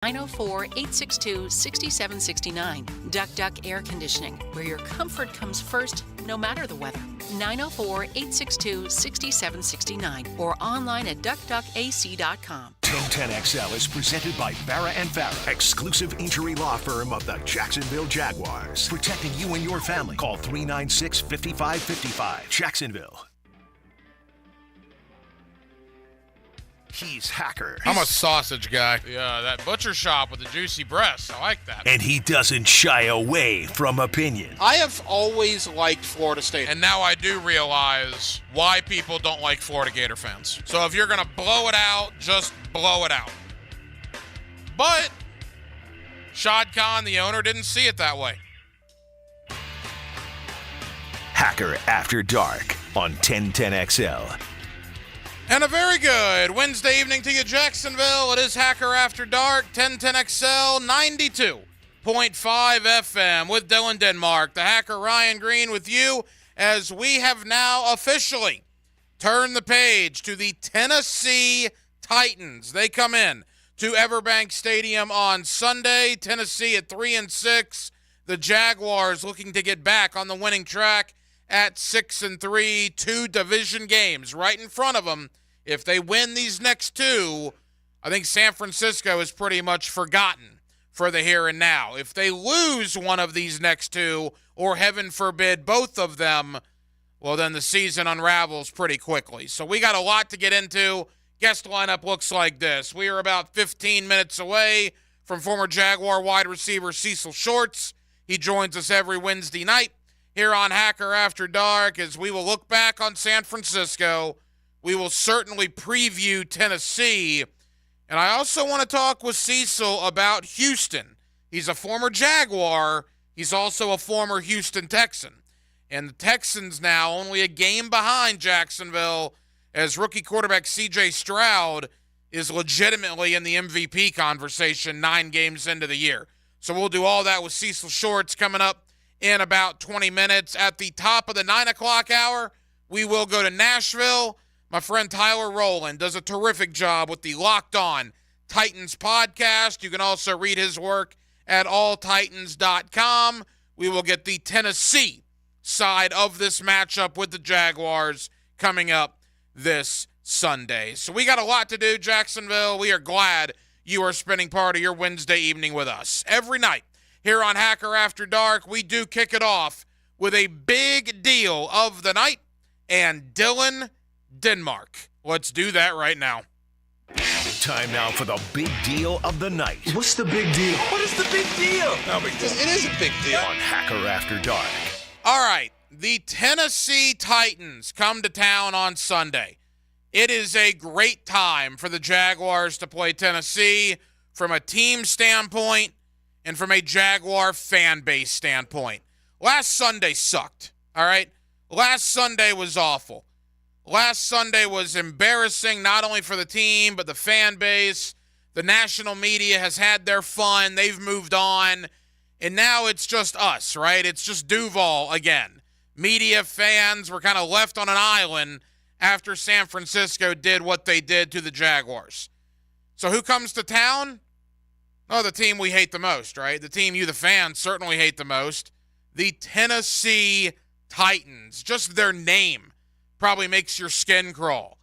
904-862-6769. Duck Duck Air Conditioning, where your comfort comes first, no matter the weather. 904-862-6769 or online at duckduckac.com. 1010XL is presented by Farah and Farah, exclusive injury law firm of the Jacksonville Jaguars. Protecting you and your family. Call 396-5555. Jacksonville. He's Hacker. I'm a sausage guy. Yeah, that butcher shop with the juicy breasts. I like that. And he doesn't shy away from opinion. I have always liked Florida State. And now I do realize why people don't like Florida Gator fans. So if you're going to blow it out, just blow it out. But Shad Khan, the owner, didn't see it that way. Hacker After Dark on 1010XL. And a very good Wednesday evening to you, Jacksonville. It is Hacker After Dark, 1010XL, 92.5 FM with Dylan Denmark. The Hacker Ryan Green with you as we have now officially turned the page to the Tennessee Titans. They come in to Everbank Stadium on Sunday. Tennessee at 3-6. The Jaguars looking to get back on the winning track at 6-3. 2 division games right in front of them. If they win these next 2, I think San Francisco is pretty much forgotten for the here and now. If they lose one of these next 2, or heaven forbid both of them, well, then the season unravels pretty quickly. So we got a lot to get into. Guest lineup looks like this. We are about 15 minutes away from former Jaguar wide receiver Cecil Shorts. He joins us every Wednesday night here on Hacker After Dark as we will look back on San Francisco. We will certainly preview Tennessee. And I also want to talk with Cecil about Houston. He's a former Jaguar. He's also a former Houston Texan. And the Texans now only a game behind Jacksonville as rookie quarterback C.J. Stroud is legitimately in the MVP conversation 9 games into the year. So we'll do all that with Cecil Shorts coming up in about 20 minutes. At the top of the 9 o'clock hour, we will go to Nashville. My friend Tyler Rowland does a terrific job with the Locked On Titans podcast. You can also read his work at alltitans.com. We will get the Tennessee side of this matchup with the Jaguars coming up this Sunday. So we got a lot to do, Jacksonville. We are glad you are spending part of your Wednesday evening with us. Every night here on Hacker After Dark, we do kick it off with a big deal of the night and Dylan Denmark. Let's do that right now. Time now for the big deal of the night. What's the big deal? What is the big deal? No big deal. It is a big deal. On Hacker After Dark. All right. The Tennessee Titans come to town on Sunday. It is a great time for the Jaguars to play Tennessee from a team standpoint and from a Jaguar fan base standpoint. Last Sunday sucked, all right? Last Sunday was awful. Last Sunday was embarrassing, not only for the team, but the fan base. The national media has had their fun. They've moved on. And now it's just us, right? It's just Duval again. Media, fans were kind of left on an island after San Francisco did what they did to the Jaguars. So who comes to town? Oh, the team we hate the most, right? The team you, the fans, certainly hate the most. The Tennessee Titans. Just their name probably makes your skin crawl.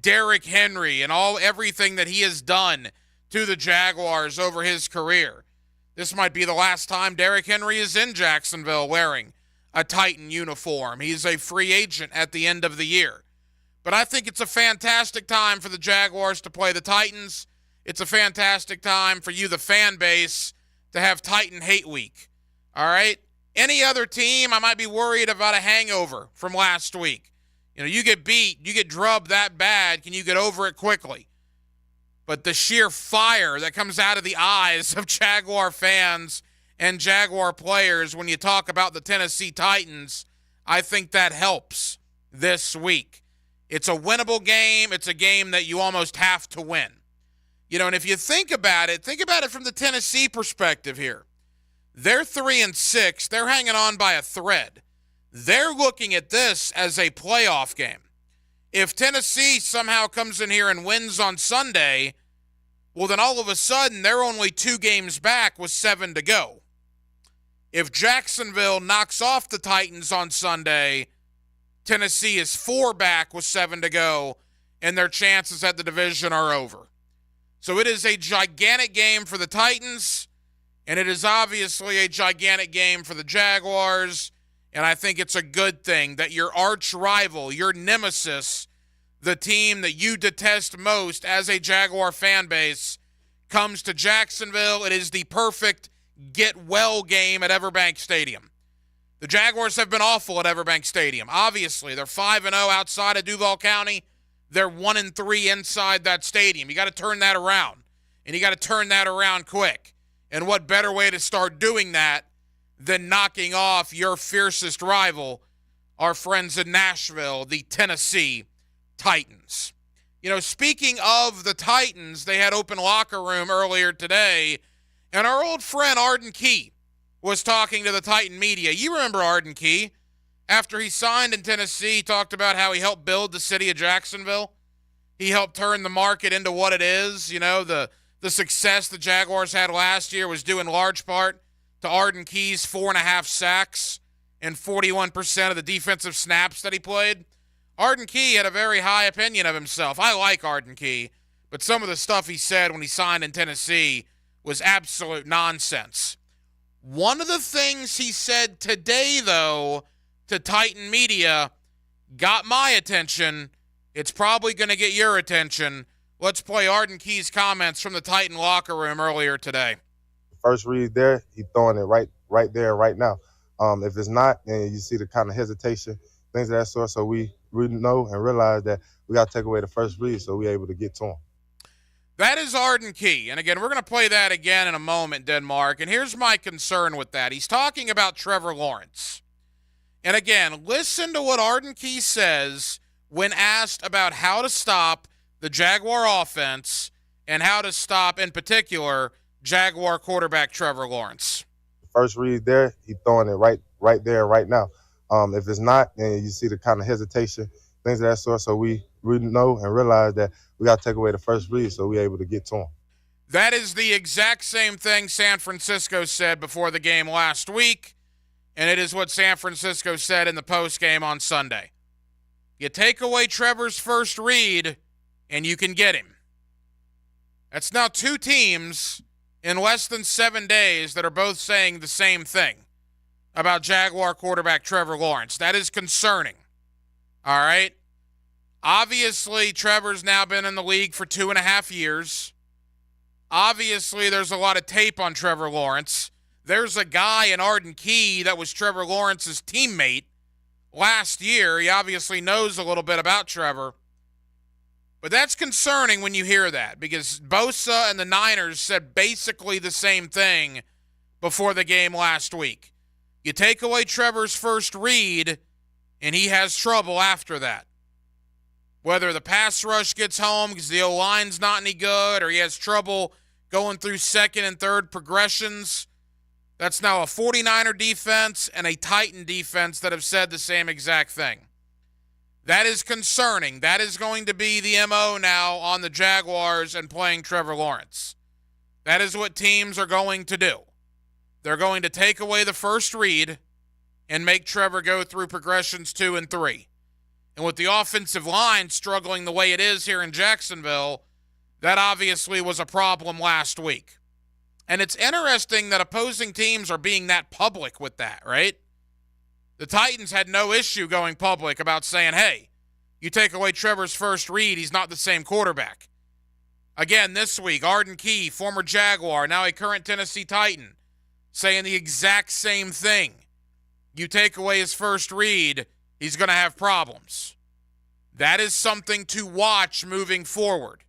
Derrick Henry and everything that he has done to the Jaguars over his career. This might be the last time Derrick Henry is in Jacksonville wearing a Titan uniform. He's a free agent at the end of the year. But I think it's a fantastic time for the Jaguars to play the Titans. It's a fantastic time for you, the fan base, to have Titan Hate Week. All right? Any other team, I might be worried about a hangover from last week. You know, you get beat, you get drubbed that bad, can you get over it quickly? But the sheer fire that comes out of the eyes of Jaguar fans and Jaguar players when you talk about the Tennessee Titans, I think that helps this week. It's a winnable game. It's a game that you almost have to win. You know, and if you think about it from the Tennessee perspective here. They're 3-6. They're hanging on by a thread. They're looking at this as a playoff game. If Tennessee somehow comes in here and wins on Sunday, Well, then all of a sudden, they're only 2 games back with 7 to go. If Jacksonville knocks off the Titans on Sunday, Tennessee is 4 back with 7 to go, and their chances at the division are over. So it is a gigantic game for the Titans, and it is obviously a gigantic game for the Jaguars, and I think it's a good thing that your arch rival, your nemesis, the team that you detest most as a Jaguar fan base, comes to Jacksonville. It is the perfect get-well game at Everbank Stadium. The Jaguars have been awful at Everbank Stadium. Obviously, they're 5-0 outside of Duval County. They're 1-3 inside that stadium. You got to turn that around, and you got to turn that around quick. And what better way to start doing that than knocking off your fiercest rival, our friends in Nashville, the Tennessee Titans. You know, speaking of the Titans, they had open locker room earlier today, and our old friend Arden Key was talking to the Titan media. You remember Arden Key. After he signed in Tennessee, he talked about how he helped build the city of Jacksonville. He helped turn the market into what it is. You know, the success the Jaguars had last year was due in large part to Arden Key's 4.5 sacks and 41% of the defensive snaps that he played. Arden Key had a very high opinion of himself. I like Arden Key, but some of the stuff he said when he signed in Tennessee was absolute nonsense. One of the things he said today, though, to Titan media got my attention. It's probably going to get your attention. Let's play Arden Key's comments from the Titan locker room earlier today. First read there, he's throwing it right there, right now. If it's not, then you see the kind of hesitation, things of that sort. So we know and realize that we got to take away the first read so we're able to get to him. That is Arden Key. And again, we're going to play that again in a moment, Denmark. And here's my concern with that. He's talking about Trevor Lawrence. And again, listen to what Arden Key says when asked about how to stop the Jaguar offense and how to stop, in particular, Jaguar quarterback Trevor Lawrence. First read there, he's throwing it right there, right now. If it's not, then you see the kind of hesitation, things of that sort. So we know and realize that we got to take away the first read so we're able to get to him. That is the exact same thing San Francisco said before the game last week. And it is what San Francisco said in the postgame on Sunday. You take away Trevor's first read, and you can get him. That's now 2 teams in less than 7 days that are both saying the same thing about Jaguar quarterback Trevor Lawrence. That is concerning. All right? Obviously, Trevor's now been in the league for 2.5 years. Obviously, there's a lot of tape on Trevor Lawrence. There's a guy in Arden Key that was Trevor Lawrence's teammate last year. He obviously knows a little bit about Trevor. But that's concerning when you hear that because Bosa and the Niners said basically the same thing before the game last week. You take away Trevor's first read, and he has trouble after that. Whether the pass rush gets home because the O-line's not any good or he has trouble going through second and third progressions. That's now a 49er defense and a Titan defense that have said the same exact thing. That is concerning. That is going to be the MO now on the Jaguars and playing Trevor Lawrence. That is what teams are going to do. They're going to take away the first read and make Trevor go through progressions 2 and 3. And with the offensive line struggling the way it is here in Jacksonville, that obviously was a problem last week. And it's interesting that opposing teams are being that public with that, right? The Titans had no issue going public about saying, hey, you take away Trevor's first read, he's not the same quarterback. Again, this week, Arden Key, former Jaguar, now a current Tennessee Titan, saying the exact same thing. You take away his first read, he's going to have problems. That is something to watch moving forward.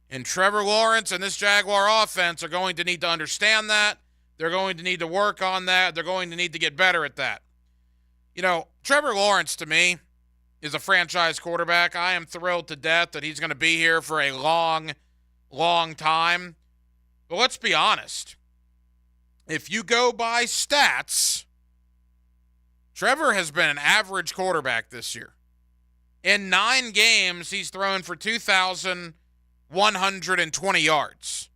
And Trevor Lawrence and this Jaguar offense are going to need to understand that. They're going to need to work on that. They're going to need to get better at that. You know, Trevor Lawrence, to me, is a franchise quarterback. I am thrilled to death that he's going to be here for a long, long time. But let's be honest. If you go by stats, Trevor has been an average quarterback this year. In 9 games, he's thrown for 2,100 120 yards.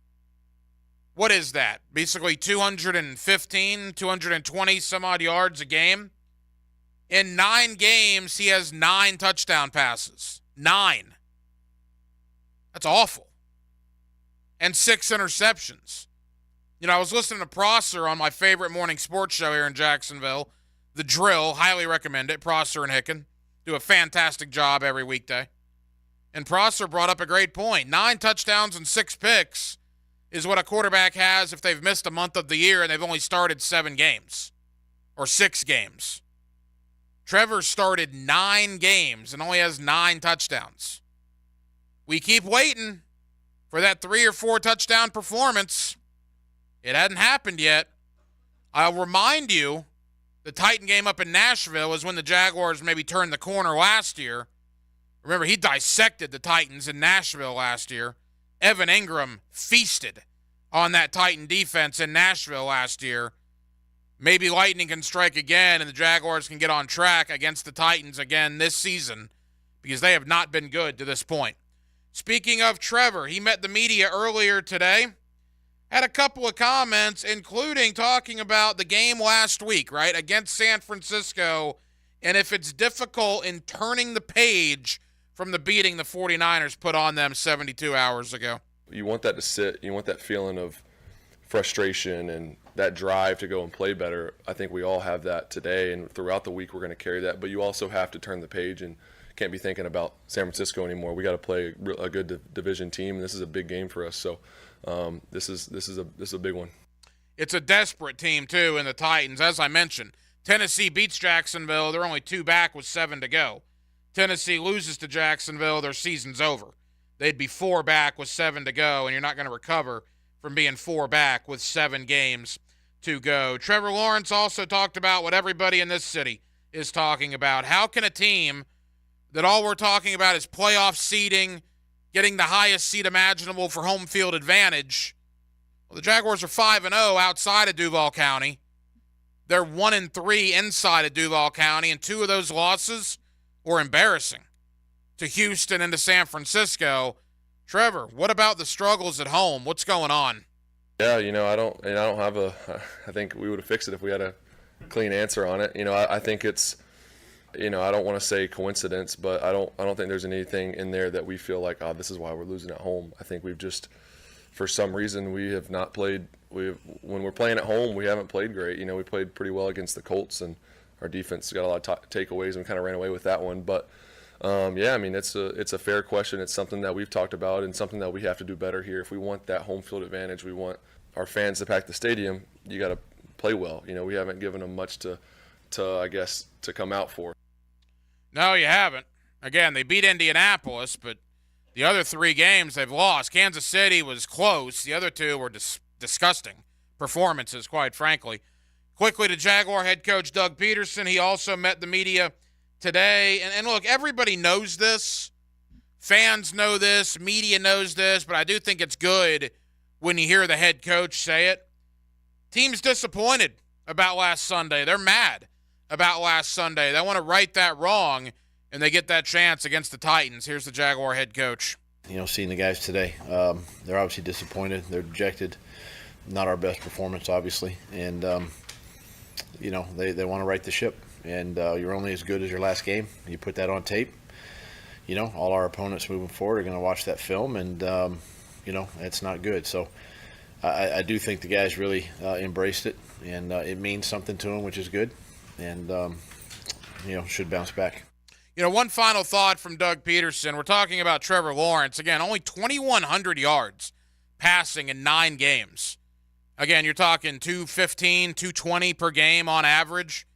What is that? Basically 215, 220 some odd yards a game. In 9 games, he has 9 touchdown passes. 9. That's awful. And 6 interceptions. You know, I was listening to Prosser on my favorite morning sports show here in Jacksonville, The Drill. Highly recommend it. Prosser and Hicken do a fantastic job every weekday. And Prosser brought up a great point. 9 touchdowns and 6 picks is what a quarterback has if they've missed a month of the year and they've only started 7 games or 6 games. Trevor started 9 games and only has 9 touchdowns. We keep waiting for that 3 or 4 touchdown performance. It hadn't happened yet. I'll remind you, the Titan game up in Nashville is when the Jaguars maybe turned the corner last year. Remember, he dissected the Titans in Nashville last year. Evan Ingram feasted on that Titan defense in Nashville last year. Maybe lightning can strike again and the Jaguars can get on track against the Titans again this season because they have not been good to this point. Speaking of Trevor, he met the media earlier today. Had a couple of comments, including talking about the game last week, right, against San Francisco, and if it's difficult in turning the page from the beating the 49ers put on them 72 hours ago. You want that to sit. You want that feeling of frustration and that drive to go and play better. I think we all have that today, and throughout the week we're going to carry that. But you also have to turn the page and can't be thinking about San Francisco anymore. We got to play a good division team, and this is a big game for us. So this is a big one. It's a desperate team too in the Titans. As I mentioned, Tennessee beats Jacksonville. They're only 2 back with 7 to go. Tennessee loses to Jacksonville, their season's over. They'd be 4 back with 7 to go, and you're not going to recover from being 4 back with 7 games to go. Trevor Lawrence also talked about what everybody in this city is talking about. How can a team that all we're talking about is playoff seeding, getting the highest seed imaginable for home field advantage? Well, the Jaguars are 5-0 outside of Duval County. They're 1-3 inside of Duval County, and 2 of those losses were embarrassing to Houston and to San Francisco. Trevor, what about the struggles at home? What's going on? Yeah, I don't have I think we would have fixed it if we had a clean answer on it. I think it's, I don't want to say coincidence, but I don't think there's anything in there that we feel like, this is why we're losing at home. I think we've just, for some reason, we have not played. When we're playing at home, we haven't played great. We played pretty well against the Colts, and our defense got a lot of takeaways, and we kind of ran away with that one. But it's a fair question. It's something that we've talked about and something that we have to do better here. If we want that home field advantage, we want our fans to pack the stadium, you got to play well. We haven't given them much to come out for. No, you haven't. Again, they beat Indianapolis, but the other 3 games they've lost. Kansas City was close. The other 2 were disgusting performances, quite frankly. Quickly to Jaguar head coach Doug Peterson. He also met the media today. And look, everybody knows this. Fans know this. Media knows this. But I do think it's good when you hear the head coach say it. Team's disappointed about last Sunday. They're mad about last Sunday. They want to right that wrong, and they get that chance against the Titans. Here's the Jaguar head coach. Seeing the guys today, they're obviously disappointed. They're dejected. Not our best performance, obviously. And, they want to right the ship. And you're only as good as your last game. You put that on tape. All our opponents moving forward are going to watch that film, and, it's not good. So I do think the guys really embraced it, and it means something to them, which is good. And, should bounce back. One final thought from Doug Peterson. We're talking about Trevor Lawrence. Again, only 2,100 yards passing in 9 games. Again, you're talking 215, 220 per game on average.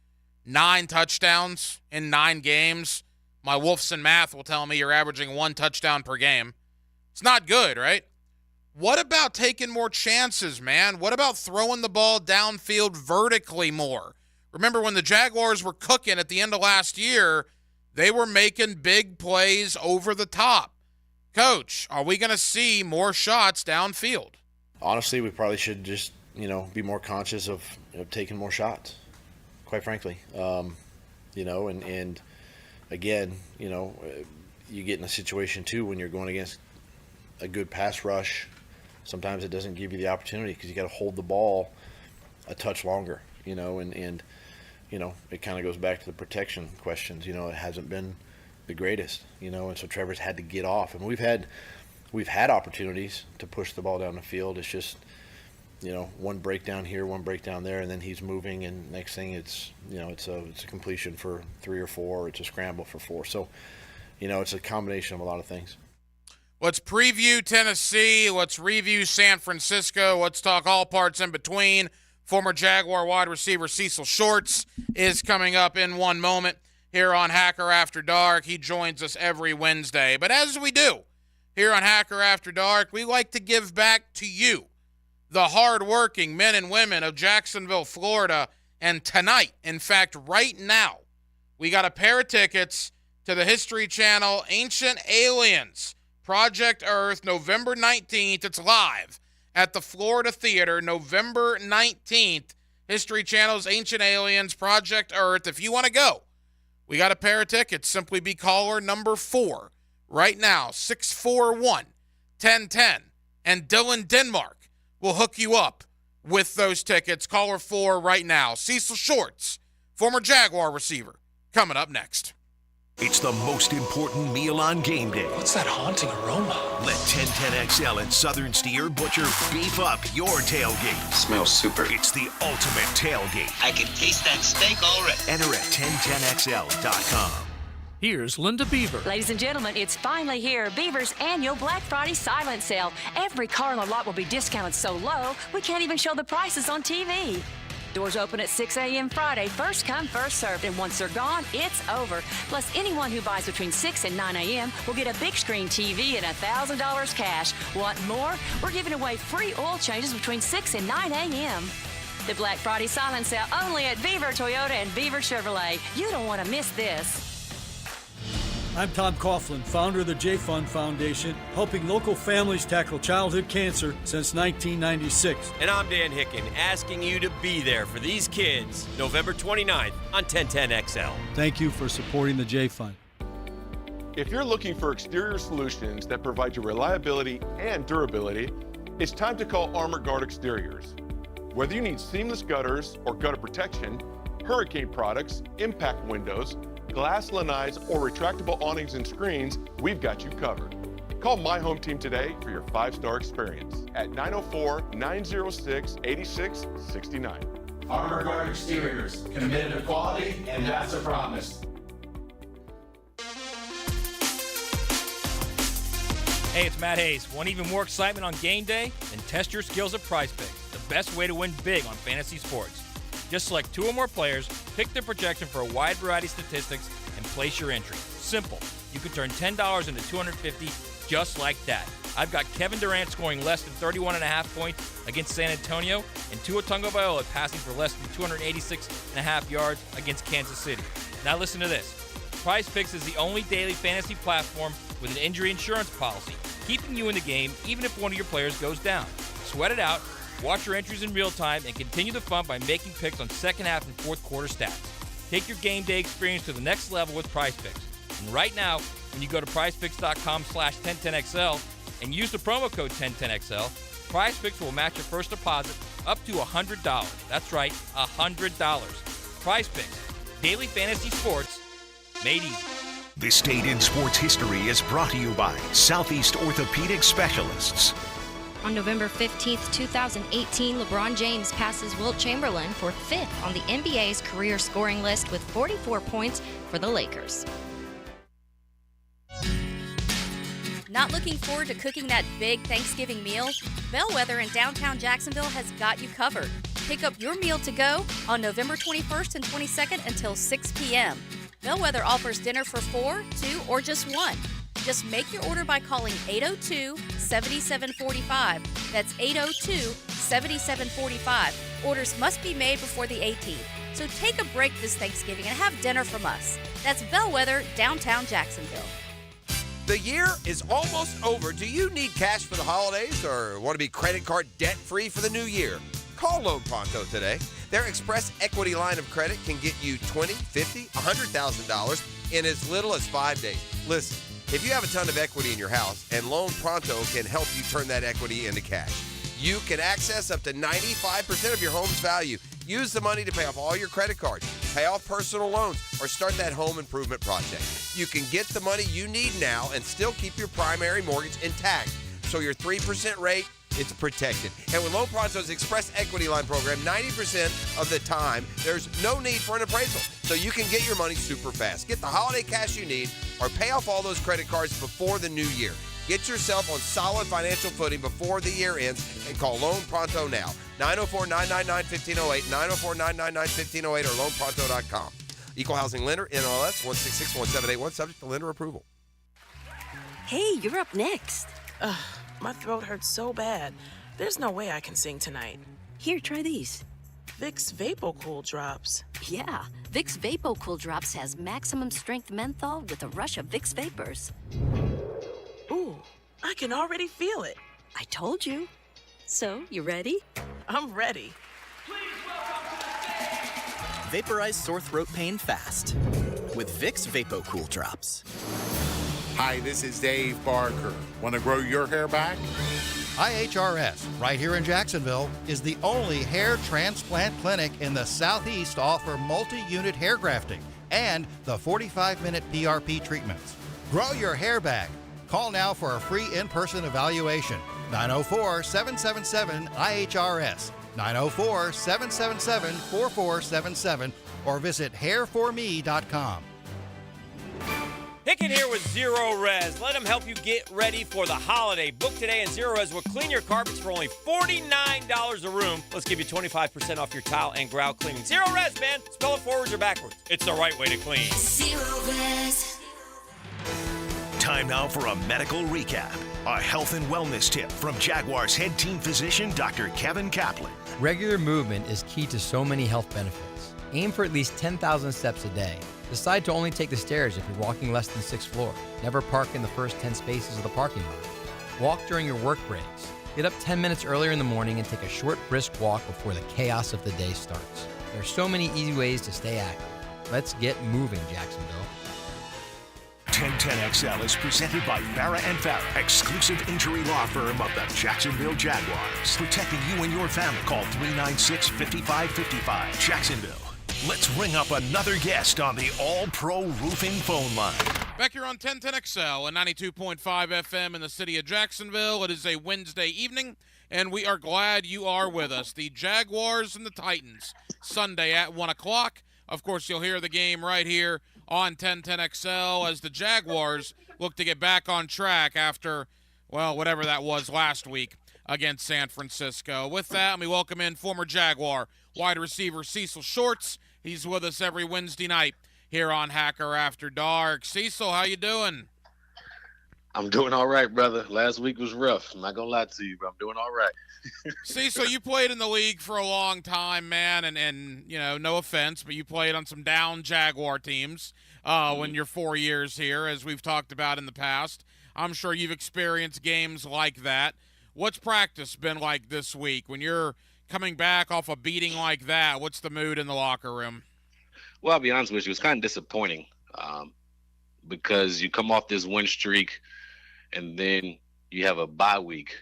9 touchdowns in 9 games. My Wolfson math will tell me you're averaging 1 touchdown per game. It's not good, right? What about taking more chances, man? What about throwing the ball downfield vertically more? Remember when the Jaguars were cooking at the end of last year, they were making big plays over the top. Coach, are we going to see more shots downfield? Honestly, we probably should just, be more conscious of taking more shots, quite frankly. And again, you get in a situation too when you're going against a good pass rush. Sometimes it doesn't give you the opportunity because you got to hold the ball a touch longer, and it kind of goes back to the protection questions. It hasn't been the greatest, and so Trevor's had to get off. And we've had opportunities to push the ball down the field. It's just, one breakdown here, one breakdown there, and then he's moving, and next thing it's a completion for 3 or 4, or it's a scramble for 4. So, it's a combination of a lot of things. Let's preview Tennessee. Let's review San Francisco. Let's talk all parts in between. Former Jaguar wide receiver Cecil Shorts is coming up in one moment here on Hacker After Dark. He joins us every Wednesday. But as we do here on Hacker After Dark, we like to give back to you, the hardworking men and women of Jacksonville, Florida. And tonight, in fact, right now, we got a pair of tickets to the History Channel Ancient Aliens Project Earth, November 19th. It's live at the Florida Theater, November 19th. History Channel's Ancient Aliens Project Earth. If you want to go, we got a pair of tickets. Simply be caller number 4 right now, 641-1010. And Dylan Denmark will hook you up with those tickets. Caller 4 right now. Cecil Shorts, former Jaguar receiver, coming up next. It's the most important meal on game day. What's that haunting aroma? Let 1010XL and Southern Steer Butcher beef up your tailgate. Smells super. It's the ultimate tailgate. I can taste that steak already. Enter at 1010XL.com. Here's Linda Beaver. Ladies and gentlemen, it's finally here. Beaver's annual Black Friday silent sale. Every car on the lot will be discounted so low, we can't even show the prices on TV. Doors open at 6 a.m. Friday. First come, first served. And once they're gone, it's over. Plus, anyone who buys between 6 and 9 a.m. will get a big screen TV and $1,000 cash. Want more? We're giving away free oil changes between 6 and 9 a.m. The Black Friday silent sale only at Beaver Toyota and Beaver Chevrolet. You don't want to miss this. I'm Tom Coughlin, founder of the J-Fund Foundation, helping local families tackle childhood cancer since 1996. And I'm Dan Hicken, asking you to be there for these kids November 29th on 1010XL. Thank you for supporting the J-Fund. If you're looking for exterior solutions that provide you reliability and durability, it's time to call Armor Guard Exteriors. Whether you need seamless gutters or gutter protection, hurricane products, impact windows, glass lanais, or retractable awnings and screens, we've got you covered. Call My Home Team today for your 5-star experience at 904-906-8669. Armor Guard Exteriors, committed to quality, and that's a promise. Hey, it's Matt Hayes. Want even more excitement on game day? Then test your skills at PrizePicks, the best way to win big on fantasy sports. Just select 2 or more players, pick their projection for a wide variety of statistics, and place your entry. Simple. You can turn $10 into $250 just like that. I've got Kevin Durant scoring less than 31.5 points against San Antonio, and Tua Tagovailoa passing for less than 286.5 yards against Kansas City. Now listen to this. PrizePicks is the only daily fantasy platform with an injury insurance policy, keeping you in the game even if one of your players goes down. Sweat it out. Watch your entries in real time and continue the fun by making picks on second half and fourth quarter stats. Take your game day experience to the next level with PrizePicks. And right now, when you go to PrizePicks.com/1010XL and use the promo code 1010XL, PrizePicks will match your first deposit up to $100. That's right, $100. PrizePicks, daily fantasy sports made easy. This Day in Sports History is brought to you by Southeast Orthopedic Specialists. On November 15th, 2018, LeBron James passes Wilt Chamberlain for 5th on the NBA's career scoring list with 44 points for the Lakers. Not looking forward to cooking that big Thanksgiving meal? Bellwether in downtown Jacksonville has got you covered. Pick up your meal to go on November 21st and 22nd until 6 p.m. Bellwether offers dinner for 4, 2, or just 1. Just make your order by calling 802-7745. That's 802-7745. Orders must be made before the 18th. So take a break this Thanksgiving and have dinner from us. That's Bellwether, downtown Jacksonville. The year is almost over. Do you need cash for the holidays or want to be credit card debt-free for the new year? Call Loan Pronto today. Their Express Equity line of credit can get you $20,000, $50,000, $100,000 in as little as 5 days. Listen, If you have a ton of equity in your house, and Loan Pronto can help you turn that equity into cash. You can access up to 95% of your home's value. Use the money to pay off all your credit cards, pay off personal loans, or start that home improvement project. You can get the money you need now and still keep your primary mortgage intact. So your 3% rate, it's protected. And with Loan Pronto's Express Equity Line program, 90% of the time, there's no need for an appraisal. So you can get your money super fast. Get the holiday cash you need or pay off all those credit cards before the new year. Get yourself on solid financial footing before the year ends and call Loan Pronto now. 904-999-1508, 904-999-1508 or loanpronto.com. Equal Housing Lender, NLS 1661781, subject to lender approval. Hey, you're up next. Ugh, my throat hurts so bad. There's no way I can sing tonight. Here, try these. Vicks VapoCool Drops. Yeah, Vicks VapoCool Drops has maximum strength menthol with a rush of Vicks Vapors. Ooh, I can already feel it. I told you. So, you ready? I'm ready. Vaporize sore throat pain fast with Vicks VapoCool Drops. Hi, this is Dave Barker. Want to grow your hair back? IHRS, right here in Jacksonville, is the only hair transplant clinic in the Southeast to offer multi-unit hair grafting and the 45-minute PRP treatments. Grow your hair back. Call now for a free in-person evaluation. 904-777-IHRS. 904-777-4477 or visit hairforme.com. Pick it here with Zero Res. Let them help you get ready for the holiday. Book today and Zero Res will clean your carpets for only $49 a room. Let's give you 25% off your tile and grout cleaning. Zero Res, man. Spell it forwards or backwards. It's the right way to clean. Zero Res. Time now for a medical recap. A health and wellness tip from Jaguars head team physician, Dr. Kevin Kaplan. Regular movement is key to so many health benefits. Aim for at least 10,000 steps a day. Decide to only take the stairs if you're walking less than 6th floor. Never park in the first 10 spaces of the parking lot. Walk during your work breaks. Get up 10 minutes earlier in the morning and take a short, brisk walk before the chaos of the day starts. There are so many easy ways to stay active. Let's get moving, Jacksonville. 1010XL is presented by Farah and Farah, exclusive injury law firm of the Jacksonville Jaguars. Protecting you and your family. Call 396-5555. Jacksonville. Let's ring up another guest on the All-Pro Roofing phone line. Back here on 1010XL and 92.5 FM in the city of Jacksonville. It is a Wednesday evening, and we are glad you are with us. The Jaguars and the Titans, Sunday at 1 o'clock. Of course, you'll hear the game right here on 1010XL as the Jaguars look to get back on track after, well, whatever that was last week against San Francisco. With that, let me welcome in former Jaguar wide receiver Cecil Shorts. He's with us every Wednesday night here on Hacker After Dark. Cecil, how you doing? I'm doing all right, brother. Last week was rough. I'm not going to lie to you, but I'm doing all right. Cecil, you played in the league for a long time, man, and you know, no offense, but you played on some down Jaguar teams when you're 4 years here, as we've talked about in the past. I'm sure you've experienced games like that. What's practice been like this week? When you're coming back off a beating like that, what's the mood in the locker room? Well, I'll be honest with you, it's kind of disappointing because you come off this win streak and then you have a bye week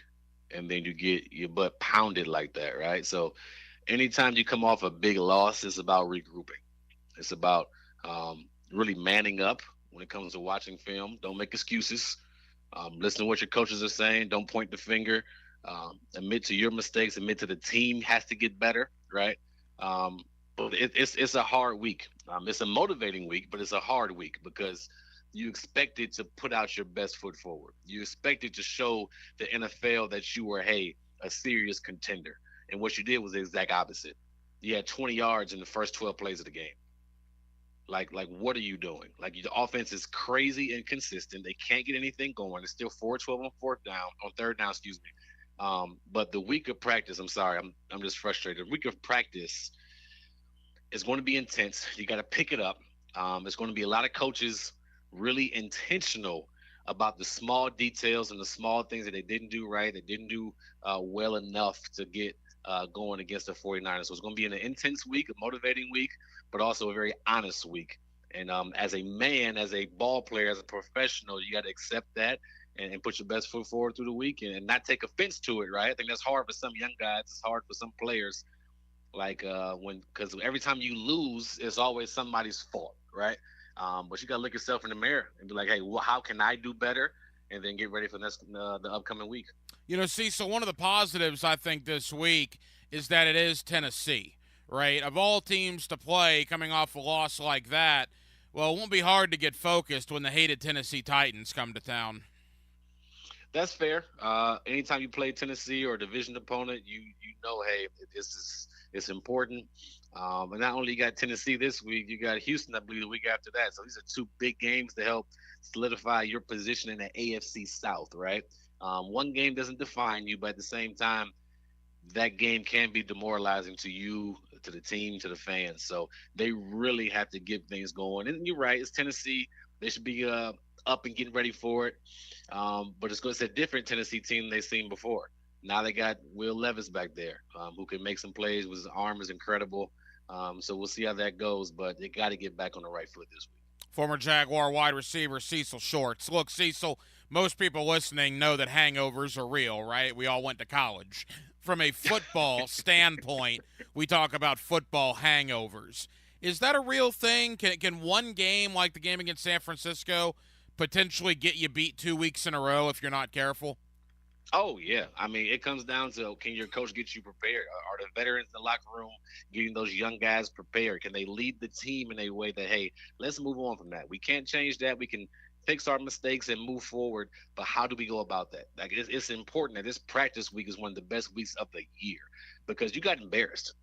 and then you get your butt pounded like that, right? So anytime you come off a big loss, it's about regrouping. It's about really manning up when it comes to watching film. Don't make excuses. Listen to what your coaches are saying. Don't point the finger. Admit to your mistakes. Admit to the team has to get better, right? But it's a hard week. It's a motivating week, but it's a hard week because you expected to put out your best foot forward. You expected to show the NFL that you were, a serious contender. And what you did was the exact opposite. You had 20 yards in the first 12 plays of the game. Like what are you doing? Like, the offense is crazy inconsistent. They can't get anything going. It's still 4-12 on third down, excuse me. But the week of practice, I'm sorry, I'm just frustrated. The week of practice is going to be intense. You got to pick it up. It's going to be a lot of coaches really intentional about the small details and the small things that they didn't do right. They didn't do well enough to get going against the 49ers. So it's going to be an intense week, a motivating week, but also a very honest week And as a man, as a ball player, as a professional, you got to accept that and put your best foot forward through the week and not take offense to it, right? I think that's hard for some young guys. It's hard for some players, because every time you lose, it's always somebody's fault, right? But you got to look yourself in the mirror and be like, hey, how can I do better? And then get ready for the upcoming week. So one of the positives, I think, this week is that it is Tennessee, right? Of all teams to play coming off a loss like that, well, it won't be hard to get focused when the hated Tennessee Titans come to town. That's fair. Anytime you play Tennessee or a division opponent, you know, hey, it's important. And not only you got Tennessee this week, you got Houston, I believe, the week after that. So these are two big games to help solidify your position in the AFC South, right? One game doesn't define you, but at the same time, that game can be demoralizing to you, to the team, to the fans. So they really have to get things going. And you're right, it's Tennessee. They should be up and getting ready for it. But it's a different Tennessee team they've seen before. Now they got Will Levis back there, who can make some plays. His arm is incredible. So we'll see how that goes. But they got to get back on the right foot this week. Former Jaguar wide receiver Cecil Shorts. Look, Cecil, most people listening know that hangovers are real, right? We all went to college. From a football standpoint, we talk about football hangovers. Is that a real thing? Can one game, like the game against San Francisco, potentially get you beat 2 weeks in a row if you're not careful? Oh, yeah. I mean, it comes down to, can your coach get you prepared? Are the veterans in the locker room getting those young guys prepared? Can they lead the team in a way that, hey, let's move on from that? We can't change that. We can fix our mistakes and move forward, but how do we go about that? Like, it's important that this practice week is one of the best weeks of the year because you got embarrassed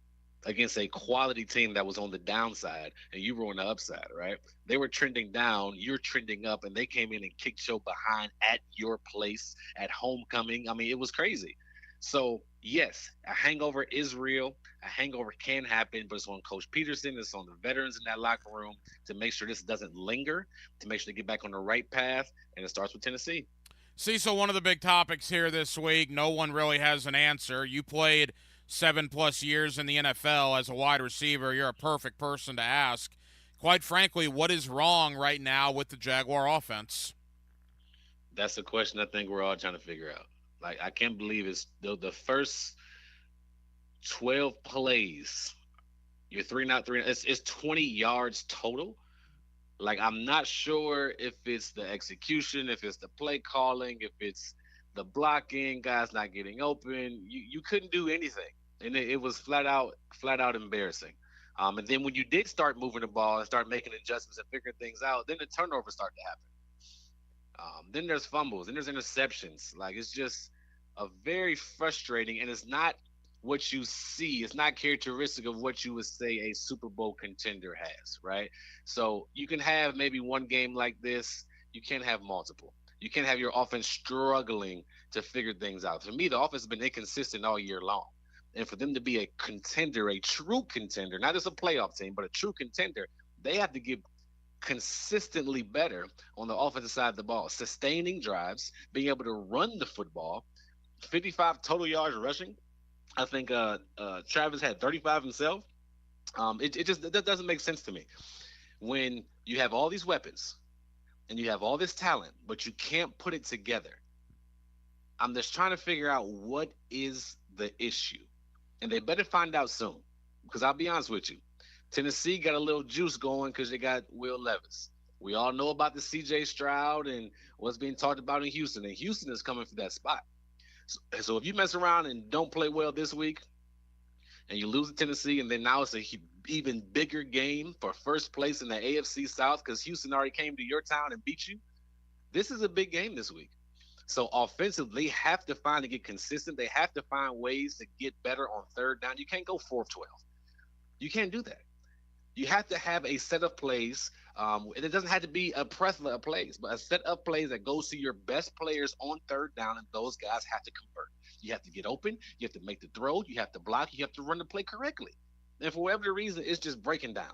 against a quality team that was on the downside and you were on the upside, right? They were trending down, you're trending up, and they came in and kicked your behind at your place at homecoming. I mean, it was crazy. So, yes, a hangover is real. A hangover can happen, but it's on Coach Peterson. It's on the veterans in that locker room to make sure this doesn't linger, to make sure they get back on the right path, and it starts with Tennessee. Cecil, one of the big topics here this week, no one really has an answer. You played 7+ years in the NFL as a wide receiver. You're a perfect person to ask. Quite frankly, what is wrong right now with the Jaguar offense? That's a question I think we're all trying to figure out. Like, I can't believe it's the first 12 plays. You're 3-out. It's 20 yards total. Like, I'm not sure if it's the execution, if it's the play calling, if it's the blocking, guys not getting open. You couldn't do anything. And it was flat out embarrassing. And then when you did start moving the ball and start making adjustments and figuring things out, then the turnovers start to happen. Then there's fumbles, then there's interceptions. Like, it's just a very frustrating, and it's not what you see. It's not characteristic of what you would say a Super Bowl contender has, right? So you can have maybe one game like this. You can't have multiple. You can't have your offense struggling to figure things out. For me, the offense has been inconsistent all year long. And for them to be a contender, a true contender, not just a playoff team, but a true contender, they have to get consistently better on the offensive side of the ball, sustaining drives, being able to run the football, 55 total yards rushing. I think Travis had 35 himself. That doesn't make sense to me. When you have all these weapons and you have all this talent, but you can't put it together, I'm just trying to figure out what is the issue. And they better find out soon, because I'll be honest with you. Tennessee got a little juice going because they got Will Levis. We all know about the C.J. Stroud and what's being talked about in Houston, and Houston is coming for that spot. So if you mess around and don't play well this week and you lose to Tennessee, and then now it's an even bigger game for first place in the AFC South because Houston already came to your town and beat you, this is a big game this week. So offensively, they have to find to get consistent. They have to find ways to get better on third down. You can't go 4 of 12. You can't do that. You have to have a set of plays. It doesn't have to be a plethora of plays, but a set of plays that goes to your best players on third down, and those guys have to convert. You have to get open. You have to make the throw. You have to block. You have to run the play correctly. And for whatever the reason, it's just breaking down.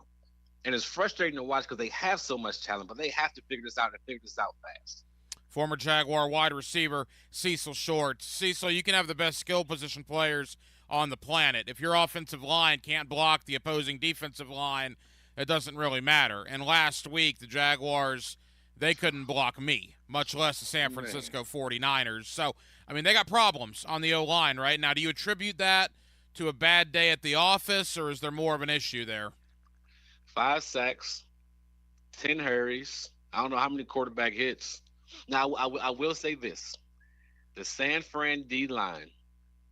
And it's frustrating to watch because they have so much talent, but they have to figure this out and figure this out fast. Former Jaguar wide receiver Cecil Shorts. Cecil, you can have the best skill position players on the planet. If your offensive line can't block the opposing defensive line, it doesn't really matter. And last week, the Jaguars, they couldn't block me, much less the San Francisco 49ers. So, I mean, they got problems on the O-line right now. Do you attribute that to a bad day at the office, or is there more of an issue there? 5 sacks, 10 hurries. I don't know how many quarterback hits. Now, I will say this. The San Fran D-line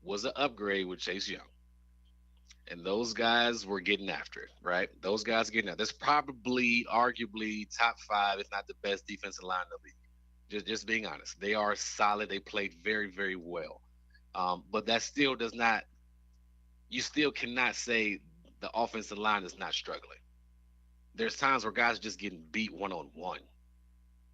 was an upgrade with Chase Young. And those guys were getting after it, right? Those guys getting after it. That's probably, arguably, top 5, if not the best defensive line in the league. Just being honest. They are solid. They played very, very well. But that still does not – you still cannot say the offensive line is not struggling. There's times where guys are just getting beat one-on-one.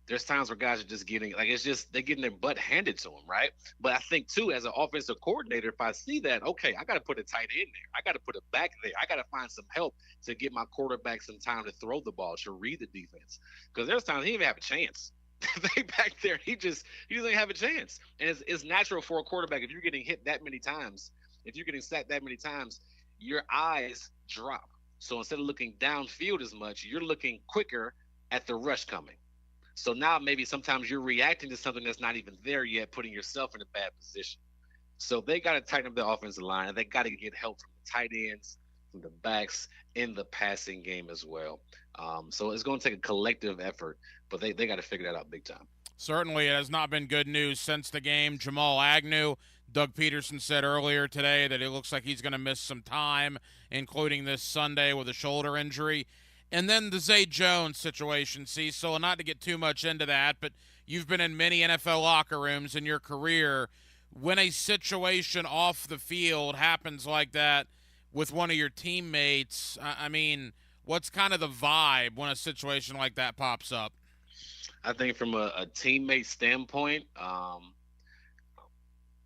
There's times where guys are just getting – like, it's just – they're getting their butt handed to them, right? But I think, too, as an offensive coordinator, if I see that, okay, I got to put a tight end there. I got to put a back there. I got to find some help to get my quarterback some time to throw the ball, to read the defense. Because there's times he didn't even have a chance. They back there, he just ain't have a chance. And it's natural for a quarterback, if you're getting hit that many times, if you're getting sacked that many times, your eyes drop. So instead of looking downfield as much, you're looking quicker at the rush coming. So now maybe sometimes you're reacting to something that's not even there yet, putting yourself in a bad position. So they got to tighten up the offensive line, and they got to get help from the tight ends, from the backs, in the passing game as well. So it's going to take a collective effort, but they got to figure that out big time. Certainly, it has not been good news since the game. Jamal Agnew, Doug Peterson said earlier today that it looks like he's going to miss some time, including this Sunday with a shoulder injury. And then the Zay Jones situation, Cecil, and not to get too much into that, but you've been in many NFL locker rooms in your career. When a situation off the field happens like that with one of your teammates, I mean, what's kind of the vibe when a situation like that pops up? I think from a teammate standpoint,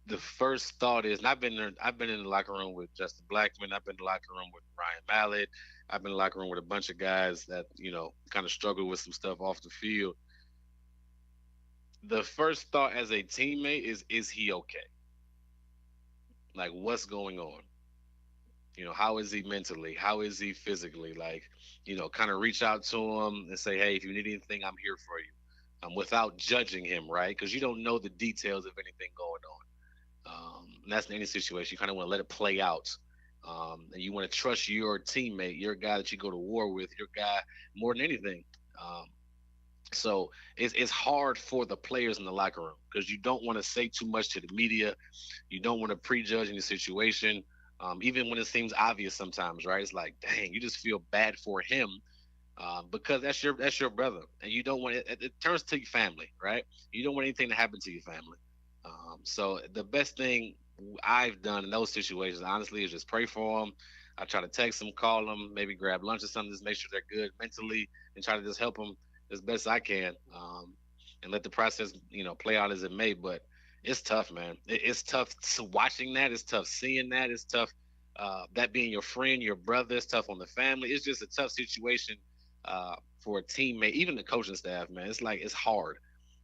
the first thought is, and I've been in the locker room with Justin Blackman. I've been in the locker room with Ryan Mallett. I've been in the locker room with a bunch of guys that, kind of struggle with some stuff off the field. The first thought as a teammate is he okay? Like, what's going on? How is he mentally? How is he physically? Like, kind of reach out to him and say, hey, if you need anything, I'm here for you. Without judging him, right? Because you don't know the details of anything going on. And that's in any situation. You kind of want to let it play out. And you want to trust your teammate, your guy that you go to war with, your guy more than anything. So it's hard for the players in the locker room because you don't want to say too much to the media. You don't want to prejudge any situation, even when it seems obvious sometimes, right? It's like, dang, you just feel bad for him because that's your brother, and you don't want it turns to your family, right? You don't want anything to happen to your family. So the best thing I've done in those situations, honestly, is just pray for them. I try to text them, call them, maybe grab lunch or something, just make sure they're good mentally, and try to just help them as best I can, and let the process, play out as it may. But it's tough, man. It's tough watching that. It's tough seeing that. It's tough that being your friend, your brother. It's tough on the family. It's just a tough situation for a teammate, even the coaching staff, man. It's like it's hard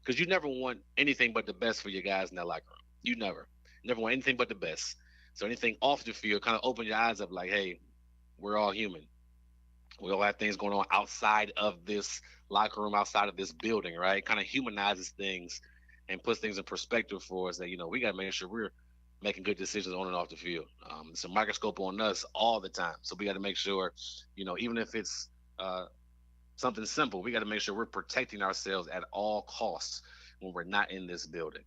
because you never want anything but the best for your guys in that locker room. You never want anything but the best. So anything off the field, kind of open your eyes up like, hey, we're all human. We all have things going on outside of this locker room, outside of this building, right? Kind of humanizes things and puts things in perspective for us that, we got to make sure we're making good decisions on and off the field. It's a microscope on us all the time. So we got to make sure, even if it's something simple, we got to make sure we're protecting ourselves at all costs when we're not in this building.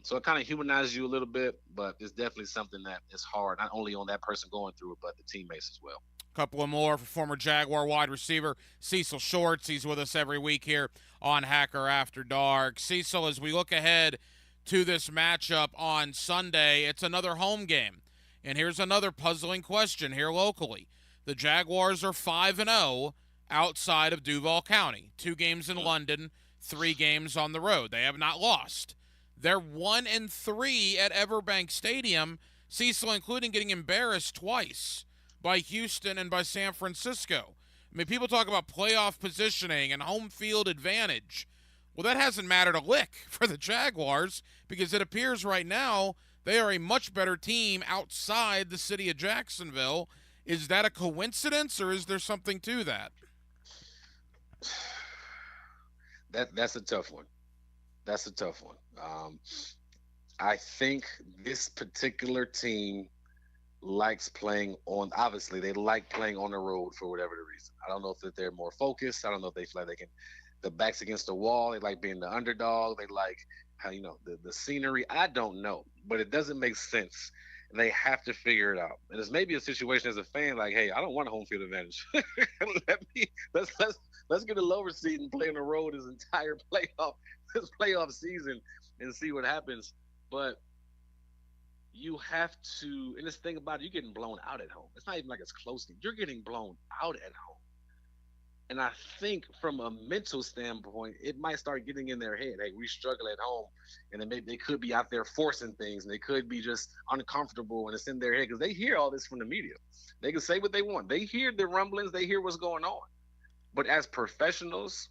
So it kind of humanizes you a little bit, but it's definitely something that is hard, not only on that person going through it, but the teammates as well. Couple of more for former Jaguar wide receiver Cecil Shorts. He's with us every week here on Hacker After Dark. Cecil, as we look ahead to this matchup on Sunday, it's another home game. And here's another puzzling question here locally. The Jaguars are 5-0 outside of Duval County. 2 games in London, 3 games on the road. They have not lost. They're 1-3 at Everbank Stadium, Cecil, including getting embarrassed twice by Houston and by San Francisco. I mean, people talk about playoff positioning and home field advantage. Well, that hasn't mattered a lick for the Jaguars because it appears right now they are a much better team outside the city of Jacksonville, Is that a coincidence, or is there something to that? That's a tough one. That's a tough one. I think this particular team likes playing on. Obviously, they like playing on the road for whatever the reason. I don't know if they're more focused. I don't know if they feel like they can. The back's against the wall. They like being the underdog. They like how the scenery. I don't know, but it doesn't make sense. They have to figure it out. And it's maybe a situation as a fan, like, hey, I don't want a home field advantage. Let's get a lower seed and play on the road this entire playoff season and see what happens. But you have to, and this thing about it, you're getting blown out at home. It's not even like it's close. You're getting blown out at home. And I think from a mental standpoint, it might start getting in their head. Hey, we struggle at home, and then maybe they could be out there forcing things, and they could be just uncomfortable, and it's in their head because they hear all this from the media. They can say what they want. They hear the rumblings. They hear what's going on. But as professionals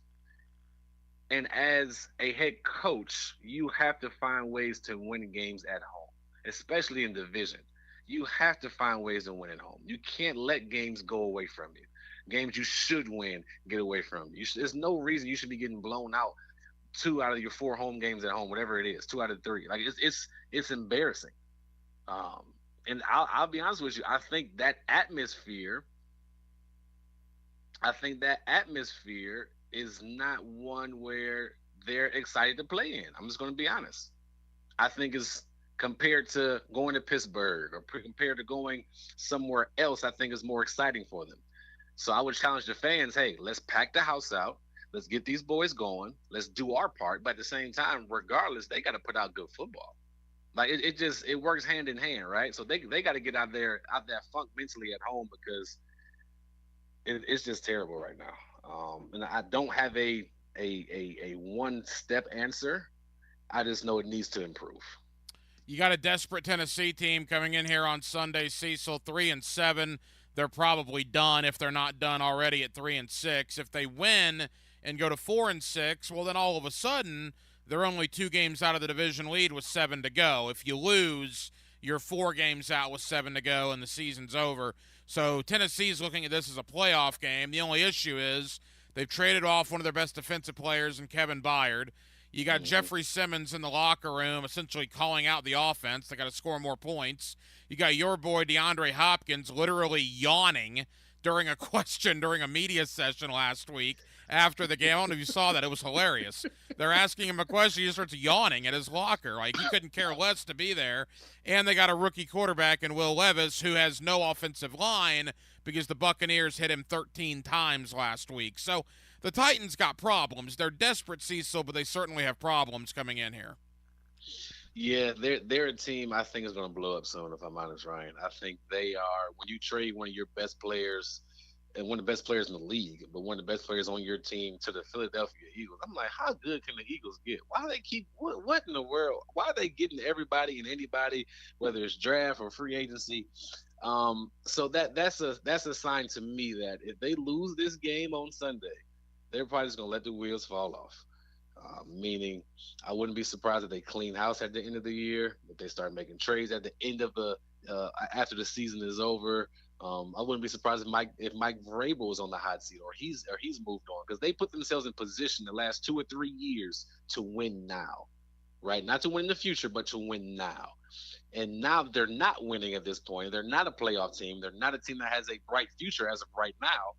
and as a head coach, you have to find ways to win games at home, especially in division. You have to find ways to win at home. You can't let games go away from you. Games you should win get away from you. There's no reason you should be getting blown out 2 out of your 4 home games at home, whatever it is, 2 out of 3. Like it's embarrassing. And I'll be honest with you. I think that atmosphere is not one where they're excited to play in. I'm just going to be honest. I think it's compared to going to Pittsburgh or compared to going somewhere else, I think it's more exciting for them. So I would challenge the fans, hey, let's pack the house out. Let's get these boys going. Let's do our part. But at the same time, regardless, they got to put out good football. Like it works hand in hand, right? So they got to get out that funk mentally at home because it's just terrible right now. And I don't have a one-step answer. I just know it needs to improve. You got a desperate Tennessee team coming in here on Sunday, Cecil, 3-7. They're probably done if they're not done already at 3-6. If they win and go to 4-6, well, then all of a sudden they're only 2 games out of the division lead with 7 to go. If you lose, you're 4 games out with 7 to go and the season's over. So Tennessee's looking at this as a playoff game. The only issue is they've traded off one of their best defensive players in Kevin Byard. You got Jeffrey Simmons in the locker room essentially calling out the offense. They got to score more points. You got your boy DeAndre Hopkins literally yawning during a question during a media session last week after the game. I don't know if you saw that. It was hilarious. They're asking him a question. He starts yawning at his locker. Like he couldn't care less to be there. And they got a rookie quarterback in Will Levis who has no offensive line because the Buccaneers hit him 13 times last week. So the Titans got problems. They're desperate, Cecil, but they certainly have problems coming in here. Yeah, they're a team I think is going to blow up soon, if I'm honest, Ryan. I think they are, when you trade one of your best players, and one of the best players in the league, but one of the best players on your team to the Philadelphia Eagles, I'm like, how good can the Eagles get? Why do they keep, what in the world? Why are they getting everybody and anybody, whether it's draft or free agency? So that's a sign to me that if they lose this game on Sunday, they're probably just going to let the wheels fall off. Meaning, I wouldn't be surprised if they clean house at the end of the year, if they start making trades at the end of after the season is over. I wouldn't be surprised if Mike Vrabel is on the hot seat or he's moved on, because they put themselves in position the last 2 or 3 years to win now, right? Not to win in the future, but to win now. And now they're not winning at this point. They're not a playoff team. They're not a team that has a bright future as of right now.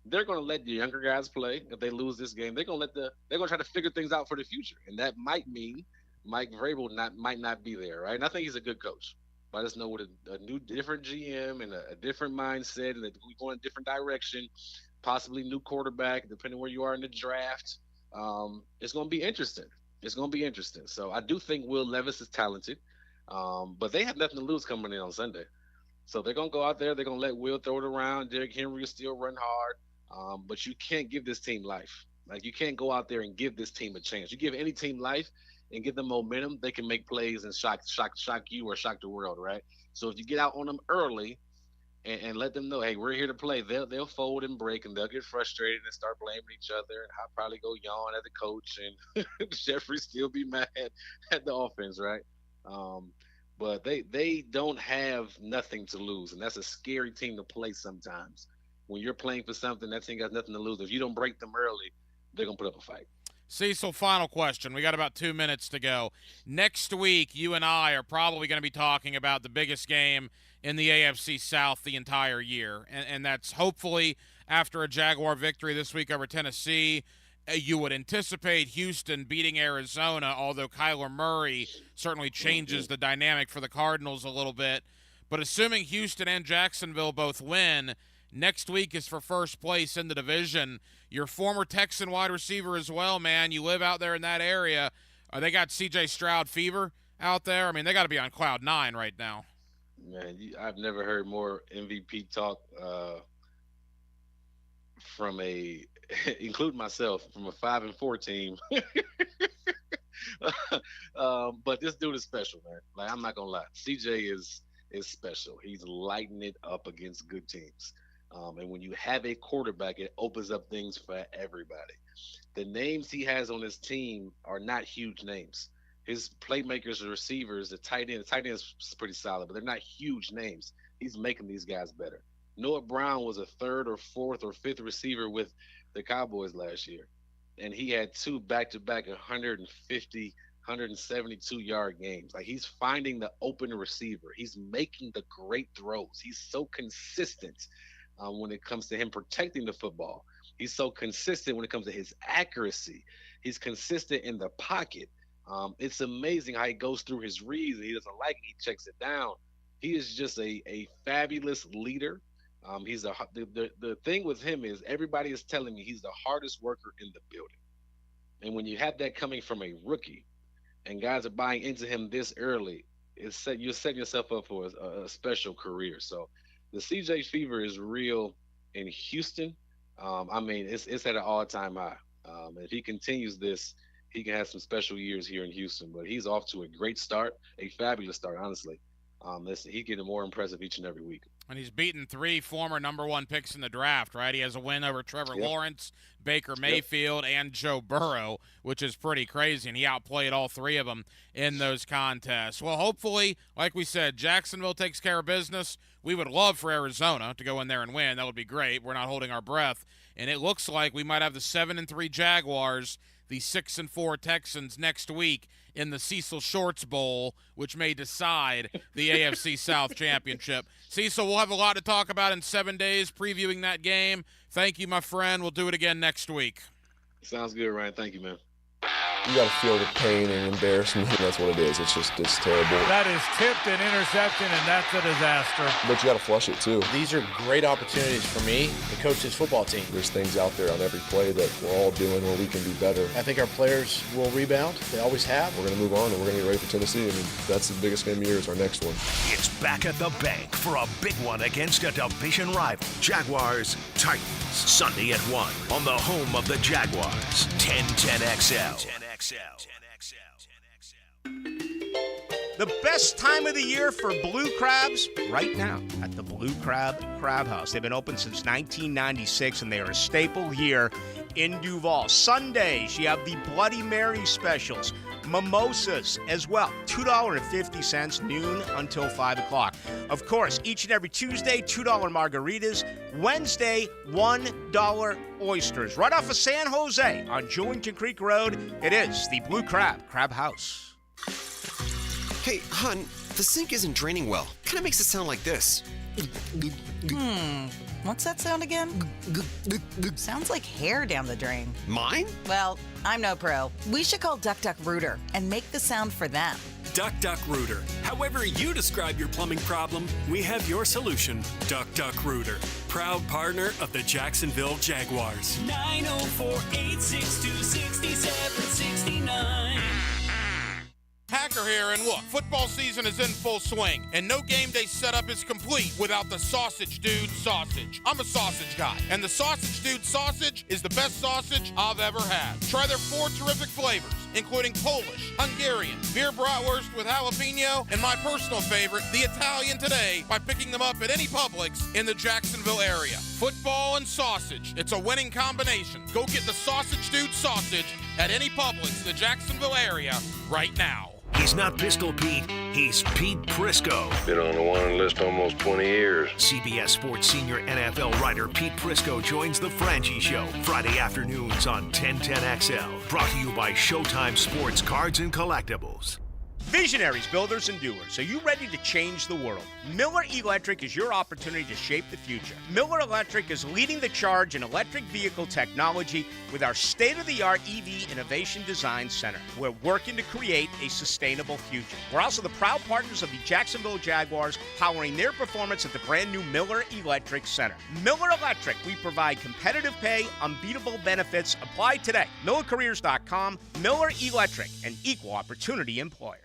They're going to let the younger guys play. If they lose this game, they're going to try to figure things out for the future, and that might mean Mike Vrabel might not be there, right? And I think he's a good coach. But I just know with a new, different GM and a different mindset, and we're going a different direction, possibly new quarterback, depending where you are in the draft, it's going to be interesting. It's going to be interesting. So I do think Will Levis is talented, but they have nothing to lose coming in on Sunday. So they're going to go out there. They're going to let Will throw it around. Derrick Henry will still run hard. But you can't give this team life. Like, you can't go out there and give this team a chance. You give any team life and give them momentum, they can make plays and shock you or shock the world, right? So if you get out on them early and let them know, hey, we're here to play, they'll fold and break, and they'll get frustrated and start blaming each other, and I'll probably go yawn at the coach, and Jeffrey still be mad at the offense, right? but they don't have nothing to lose, and that's a scary team to play sometimes. When you're playing for something, that team got nothing to lose. If you don't break them early, they're going to put up a fight. Cecil, final question. We got about 2 minutes to go. Next week, you and I are probably going to be talking about the biggest game in the AFC South the entire year, and that's hopefully after a Jaguar victory this week over Tennessee. You would anticipate Houston beating Arizona, although Kyler Murray certainly changes the dynamic for the Cardinals a little bit. But assuming Houston and Jacksonville both win, next week is for first place in the division. Your former Texan wide receiver as well, man. You live out there in that area. They got C.J. Stroud fever out there. I mean, they got to be on cloud 9 right now. Man, I've never heard more MVP talk from including myself, from a 5-4 team. But this dude is special, man. Like, I'm not gonna lie, CJ is special. He's lighting it up against good teams. And when you have a quarterback, it opens up things for everybody. The names he has on his team are not huge names. His playmakers and receivers, the tight end is pretty solid, but they're not huge names. He's making these guys better. Noah Brown was a 3rd or 4th or 5th receiver with the Cowboys last year, and he had 2 back-to-back 150, 172-yard games. Like, he's finding the open receiver. He's making the great throws. He's so consistent when it comes to him protecting the football. He's so consistent when it comes to his accuracy. He's consistent in the pocket. It's amazing how he goes through his reads, and he doesn't like it. He checks it down. He is just a fabulous leader. He's the thing with him is everybody is telling me he's the hardest worker in the building. And when you have that coming from a rookie and guys are buying into him this early, you're setting yourself up for a special career. So the CJ fever is real in Houston. I mean, it's at an all-time high. If he continues this, he can have some special years here in Houston. But he's off to a great start, a fabulous start, honestly. He's getting more impressive each and every week. And he's beaten 3 former number 1 picks in the draft, right? He has a win over Trevor Lawrence, Baker Mayfield, and Joe Burrow, which is pretty crazy, and he outplayed all 3 of them in those contests. Well, hopefully, like we said, Jacksonville takes care of business. We would love for Arizona to go in there and win. That would be great. We're not holding our breath. And it looks like we might have the 7-3 Jaguars, the 6-4 Texans next week in the Cecil Shorts Bowl, which may decide the AFC South Championship. Cecil, we'll have a lot to talk about in 7 days previewing that game. Thank you, my friend. We'll do it again next week. Sounds good, Ryan. Thank you, man. You got to feel the pain and embarrassment. That's what it is. It's terrible. That is tipped an interception, and that's a disaster. But you got to flush it, too. These are great opportunities for me to coach this football team. There's things out there on every play that we're all doing where we can do better. I think our players will rebound. They always have. We're going to move on, and we're going to get ready for Tennessee. I mean, that's the biggest game of the year is our next one. It's back at the bank for a big one against a division rival. Jaguars Titans, Sunday at 1 on the home of the Jaguars. 1010XL. The best time of the year for blue crabs right now at the Blue Crab Crab House. They've been open since 1996, and they are a staple here in Duval. Sundays, you have the Bloody Mary specials, mimosas as well, $2.50 noon until 5 o'clock. Of course, each and every Tuesday, $2 margaritas. Wednesday, $1 oysters. Right off of San Jose on Jewington Creek Road, it is the Blue Crab Crab House. Hey, hon, the sink isn't draining well. Kind of makes it sound like this. What's that sound again? Sounds like hair down the drain. Mine? Well, I'm no pro. We should call Duck Duck Rooter and make the sound for them. Duck Duck Rooter. However you describe your plumbing problem, we have your solution. Duck Duck Rooter. Proud partner of the Jacksonville Jaguars. 904-862-6769. Hacker here, and look, football season is in full swing, and no game day setup is complete without the Sausage Dude sausage. I'm a sausage guy, and the Sausage Dude sausage is the best sausage I've ever had. Try their 4 terrific flavors, including Polish, Hungarian, beer bratwurst with jalapeno, and my personal favorite, the Italian today, by picking them up at any Publix in the Jacksonville area. Football and sausage, it's a winning combination. Go get the Sausage Dude sausage at any Publix in the Jacksonville area right now. He's not Pistol Pete, he's Pete Prisco. Been on the wanted list almost 20 years. CBS Sports senior NFL writer Pete Prisco joins the Frangie Show Friday afternoons on 1010XL. Brought to you by Showtime Sports Cards and Collectibles. Visionaries, builders, and doers. Are you ready to change the world? Miller Electric is your opportunity to shape the future. Miller Electric is leading the charge in electric vehicle technology with our state-of-the-art EV Innovation Design Center. We're working to create a sustainable future. We're also the proud partners of the Jacksonville Jaguars, powering their performance at the brand new Miller Electric Center. Miller Electric, we provide competitive pay, unbeatable benefits. Apply today. MillerCareers.com. Miller Electric, an equal opportunity employer.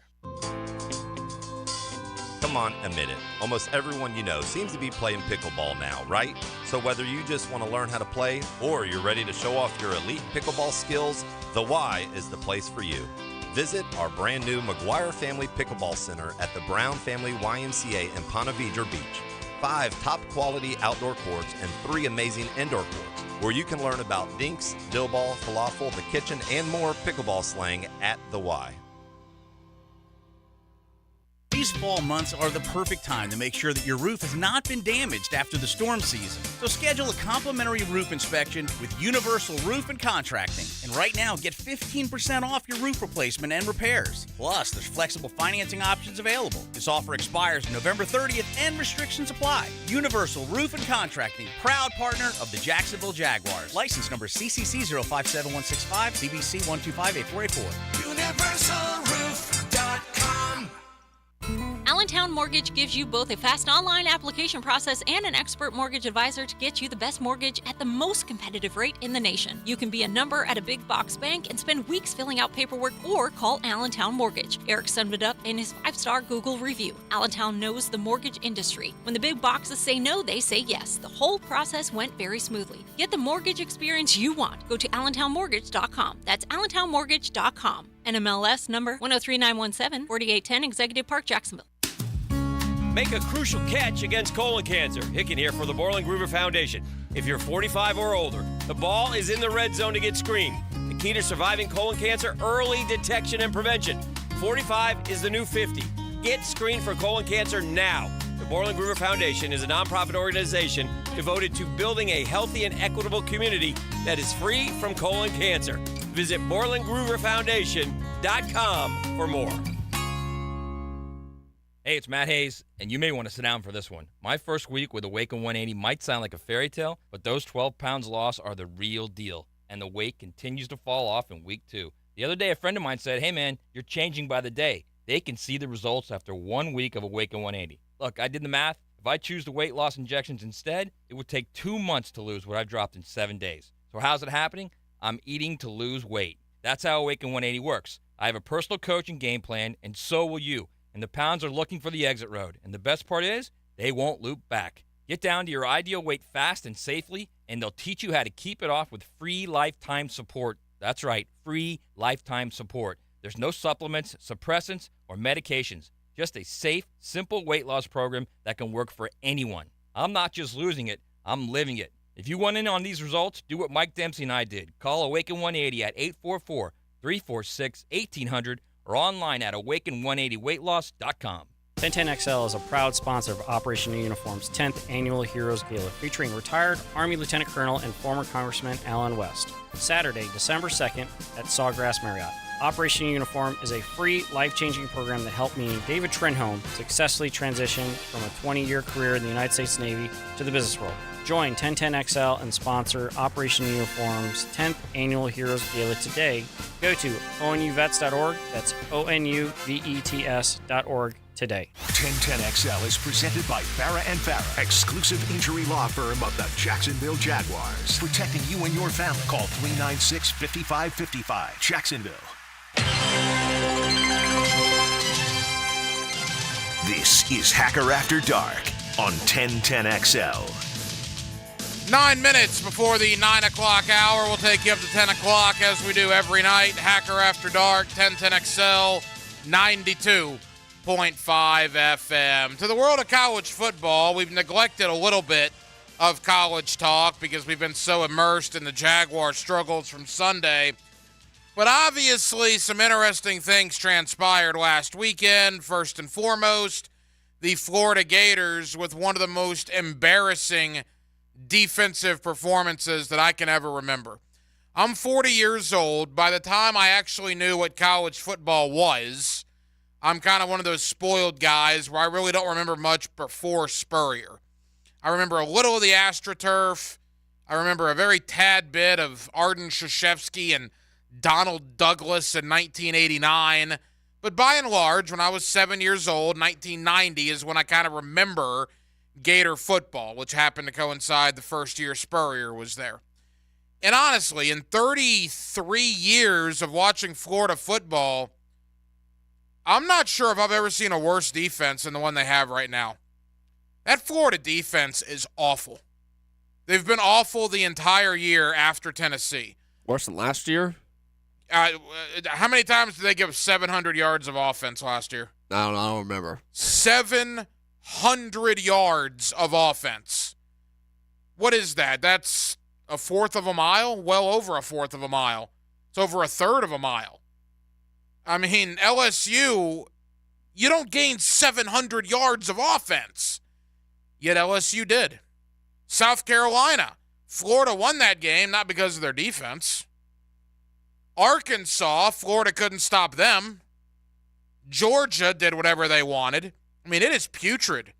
Come on, admit it. Almost everyone you know seems to be playing pickleball now, right? So whether you just want to learn how to play or you're ready to show off your elite pickleball skills, the Y is the place for you. Visit our brand new McGuire Family Pickleball Center at the Brown Family YMCA in Ponte Vedra Beach. 5 top quality outdoor courts and 3 amazing indoor courts where you can learn about dinks, dill ball, falafel, the kitchen, and more pickleball slang at the Y. These fall months are the perfect time to make sure that your roof has not been damaged after the storm season. So schedule a complimentary roof inspection with Universal Roof and Contracting. And right now, get 15% off your roof replacement and repairs. Plus, there's flexible financing options available. This offer expires November 30th and restrictions apply. Universal Roof and Contracting, proud partner of the Jacksonville Jaguars. License number CCC 057165, CBC 1258484. UniversalRoof.com. Allentown Mortgage gives you both a fast online application process and an expert mortgage advisor to get you the best mortgage at the most competitive rate in the nation. You can be a number at a big box bank and spend weeks filling out paperwork or call Allentown Mortgage. Eric summed it up in his 5-star Google review. Allentown knows the mortgage industry. When the big boxes say no, they say yes. The whole process went very smoothly. Get the mortgage experience you want. Go to allentownmortgage.com. That's allentownmortgage.com. NMLS number 103917, 4810 Executive Park, Jacksonville. Make a crucial catch against colon cancer. Hicken here for the Borland Groover Foundation. If you're 45 or older, the ball is in the red zone to get screened. The key to surviving colon cancer, early detection and prevention. 45 is the new 50. Get screened for colon cancer now. The Borland Groover Foundation is a nonprofit organization devoted to building a healthy and equitable community that is free from colon cancer. Visit BorlandGrooverFoundation.com for more. Hey, it's Matt Hayes, and you may want to sit down for this one. My first week with Awaken 180 might sound like a fairy tale, but those 12 pounds lost are the real deal, and the weight continues to fall off in week 2. The other day, a friend of mine said, hey man, you're changing by the day. They can see the results after 1 week of Awaken 180. Look, I did the math. If I choose the weight loss injections instead, it would take 2 months to lose what I've dropped in 7 days. So how's it happening? I'm eating to lose weight. That's how Awaken 180 works. I have a personal coach and game plan, and so will you. And the pounds are looking for the exit road. And the best part is, they won't loop back. Get down to your ideal weight fast and safely, and they'll teach you how to keep it off with free lifetime support. That's right, free lifetime support. There's no supplements, suppressants, or medications. Just a safe, simple weight loss program that can work for anyone. I'm not just losing it, I'm living it. If you want in on these results, do what Mike Dempsey and I did. Call Awaken 180 at 844-346-1800 or online at awaken180weightloss.com. 1010XL is a proud sponsor of Operation New Uniform's 10th Annual Heroes Gala, featuring retired Army Lieutenant Colonel and former Congressman Alan West. Saturday, December 2nd at Sawgrass Marriott. Operation New Uniform is a free, life-changing program that helped me, David Trenholm, successfully transition from a 20-year career in the United States Navy to the business world. Join 1010XL and sponsor Operation New Uniform's 10th Annual Heroes Gala today. Go to onuvets.org. That's onuvets.org today. 1010XL is presented by Farah & Farah, exclusive injury law firm of the Jacksonville Jaguars. Protecting you and your family. Call 396-5555. Jacksonville. This is Hacker After Dark on 1010XL. 9 minutes before the 9 o'clock hour. We'll take you up to 10 o'clock as we do every night. Hacker After Dark, 1010XL, 92.5 FM. To the world of college football, we've neglected a little bit of college talk because we've been so immersed in the Jaguar struggles from Sunday. But obviously, some interesting things transpired last weekend. First and foremost, the Florida Gators with one of the most embarrassing defensive performances that I can ever remember. I'm 40 years old. By the time I actually knew what college football was, I'm kind of one of those spoiled guys where I really don't remember much before Spurrier. I remember a little of the AstroTurf. I remember a very tad bit of Arden Krzyzewski and Donald Douglas in 1989. But by and large, when I was 7 years old, 1990 is when I kind of remember Gator football, which happened to coincide the first year Spurrier was there. And honestly, in 33 years of watching Florida football, I'm not sure if I've ever seen a worse defense than the one they have right now. That Florida defense is awful. They've been awful the entire year after Tennessee. Worse than last year? How many times did they give 700 yards of offense last year? I don't remember. 700 yards of offense. What is that? That's a fourth of a mile? Well over a fourth of a mile. It's over a third of a mile. I mean, LSU, you don't gain 700 yards of offense. Yet LSU did. South Carolina, Florida won that game, not because of their defense. Arkansas, Florida couldn't stop them. Georgia did whatever they wanted. I mean, it is putrid.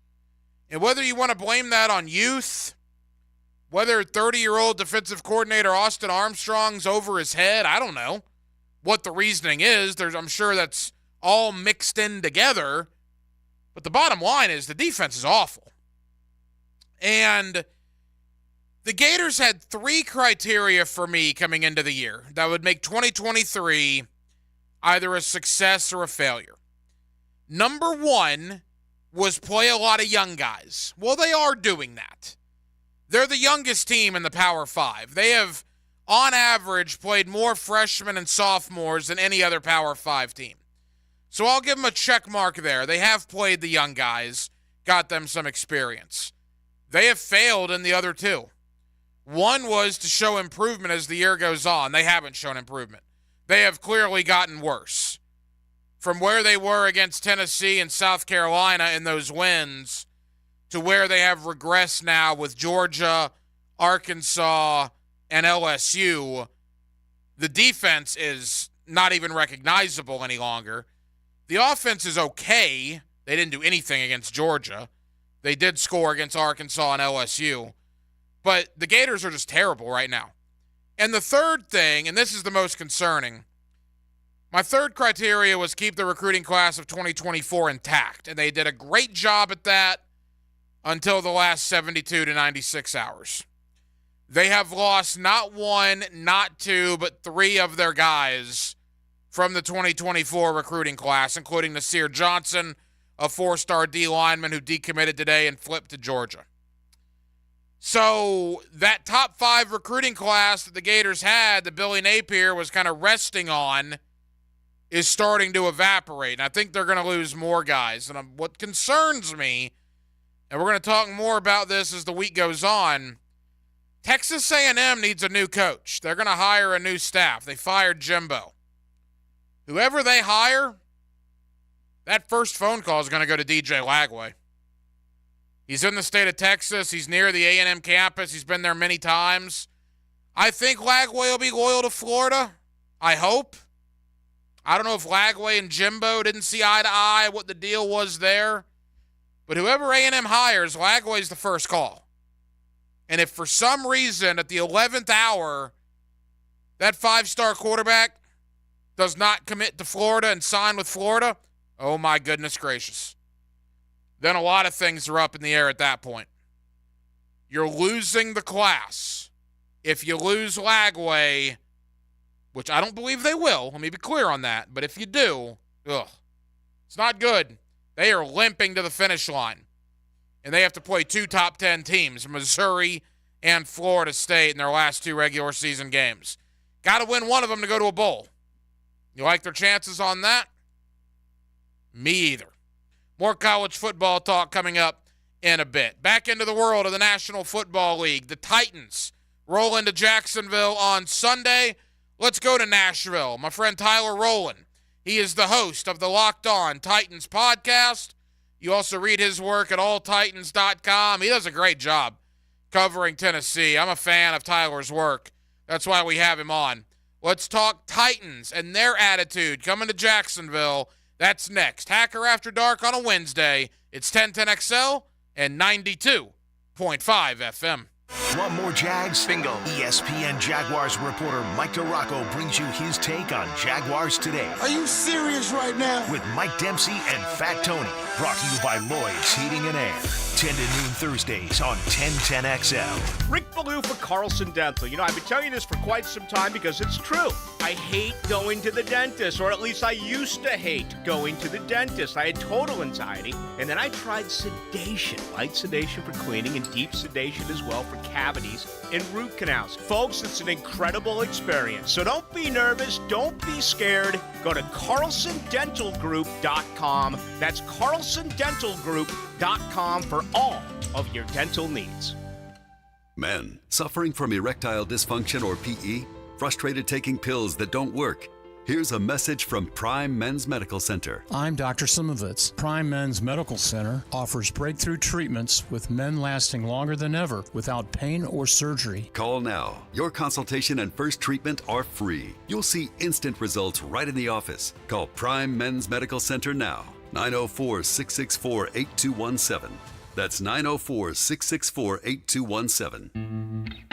And whether you want to blame that on youth, whether 30-year-old defensive coordinator Austin Armstrong's over his head, I don't know what the reasoning is. I'm sure that's all mixed in together. But the bottom line is the defense is awful. And the Gators had 3 criteria for me coming into the year that would make 2023 either a success or a failure. Number 1 was play a lot of young guys. Well, they are doing that. They're the youngest team in the Power 5. They have, on average, played more freshmen and sophomores than any other Power 5 team. So I'll give them a check mark there. They have played the young guys, got them some experience. They have failed in the other 2. One was to show improvement as the year goes on. They haven't shown improvement. They have clearly gotten worse. From where they were against Tennessee and South Carolina in those wins to where they have regressed now with Georgia, Arkansas, and LSU, the defense is not even recognizable any longer. The offense is okay. They didn't do anything against Georgia. They did score against Arkansas and LSU. But the Gators are just terrible right now. And the third thing, and this is the most concerning, my third criteria was keep the recruiting class of 2024 intact. And they did a great job at that until the last 72 to 96 hours. They have lost not 1, not 2, but 3 of their guys from the 2024 recruiting class, including Nasir Johnson, a 4-star D lineman who decommitted today and flipped to Georgia. So that top 5 recruiting class that the Gators had, that Billy Napier was kind of resting on, is starting to evaporate. And I think they're going to lose more guys. And what concerns me, and we're going to talk more about this as the week goes on, Texas A&M needs a new coach. They're going to hire a new staff. They fired Jimbo. Whoever they hire, that first phone call is going to go to DJ Lagway. He's in the state of Texas. He's near the A&M campus. He's been there many times. I think Lagway will be loyal to Florida. I hope. I don't know if Lagway and Jimbo didn't see eye to eye what the deal was there. But whoever A&M hires, Lagway's the first call. And if for some reason at the 11th hour that 5-star quarterback does not commit to Florida and sign with Florida, oh my goodness gracious. Then a lot of things are up in the air at that point. You're losing the class. If you lose Lagway, which I don't believe they will, let me be clear on that, but if you do, it's not good. They are limping to the finish line. And they have to play 2 top 10 teams, Missouri and Florida State, in their last 2 regular season games. Got to win one of them to go to a bowl. You like their chances on that? Me either. More college football talk coming up in a bit. Back into the world of the National Football League. The Titans roll into Jacksonville on Sunday. Let's go to Nashville. My friend Tyler Rowland. He is the host of the Locked On Titans podcast. You also read his work at alltitans.com. He does a great job covering Tennessee. I'm a fan of Tyler's work. That's why we have him on. Let's talk Titans and their attitude coming to Jacksonville. That's next. Hacker After Dark on a Wednesday. It's 1010XL and 92.5 FM. Want more Jags? Bingo. ESPN Jaguars reporter Mike DeRocco brings you his take on Jaguars today. Are you serious right now? With Mike Dempsey and Fat Tony. Brought to you by Lloyd's Heating and Air. 10 to noon Thursdays on 1010XL. Rick Ballou for Carlson Dental. You know, I've been telling you this for quite some time because it's true. I hate going to the dentist, or at least I used to hate going to the dentist. I had total anxiety, and then I tried sedation. Light sedation for cleaning and deep sedation as well for cavities and root canals. Folks, it's an incredible experience. So don't be nervous. Don't be scared. Go to CarlsonDentalGroup.com. That's CarlsonDentalGroup.com for all of your dental needs. Men suffering from erectile dysfunction or PE? Frustrated taking pills that don't work? Here's a message from Prime Men's Medical Center. I'm Dr. Simovitz. Prime Men's Medical Center offers breakthrough treatments with men lasting longer than ever without pain or surgery. Call now. Your consultation and first treatment are free. You'll see instant results right in the office. Call Prime Men's Medical Center now. 904-664-8217. That's 904-664-8217.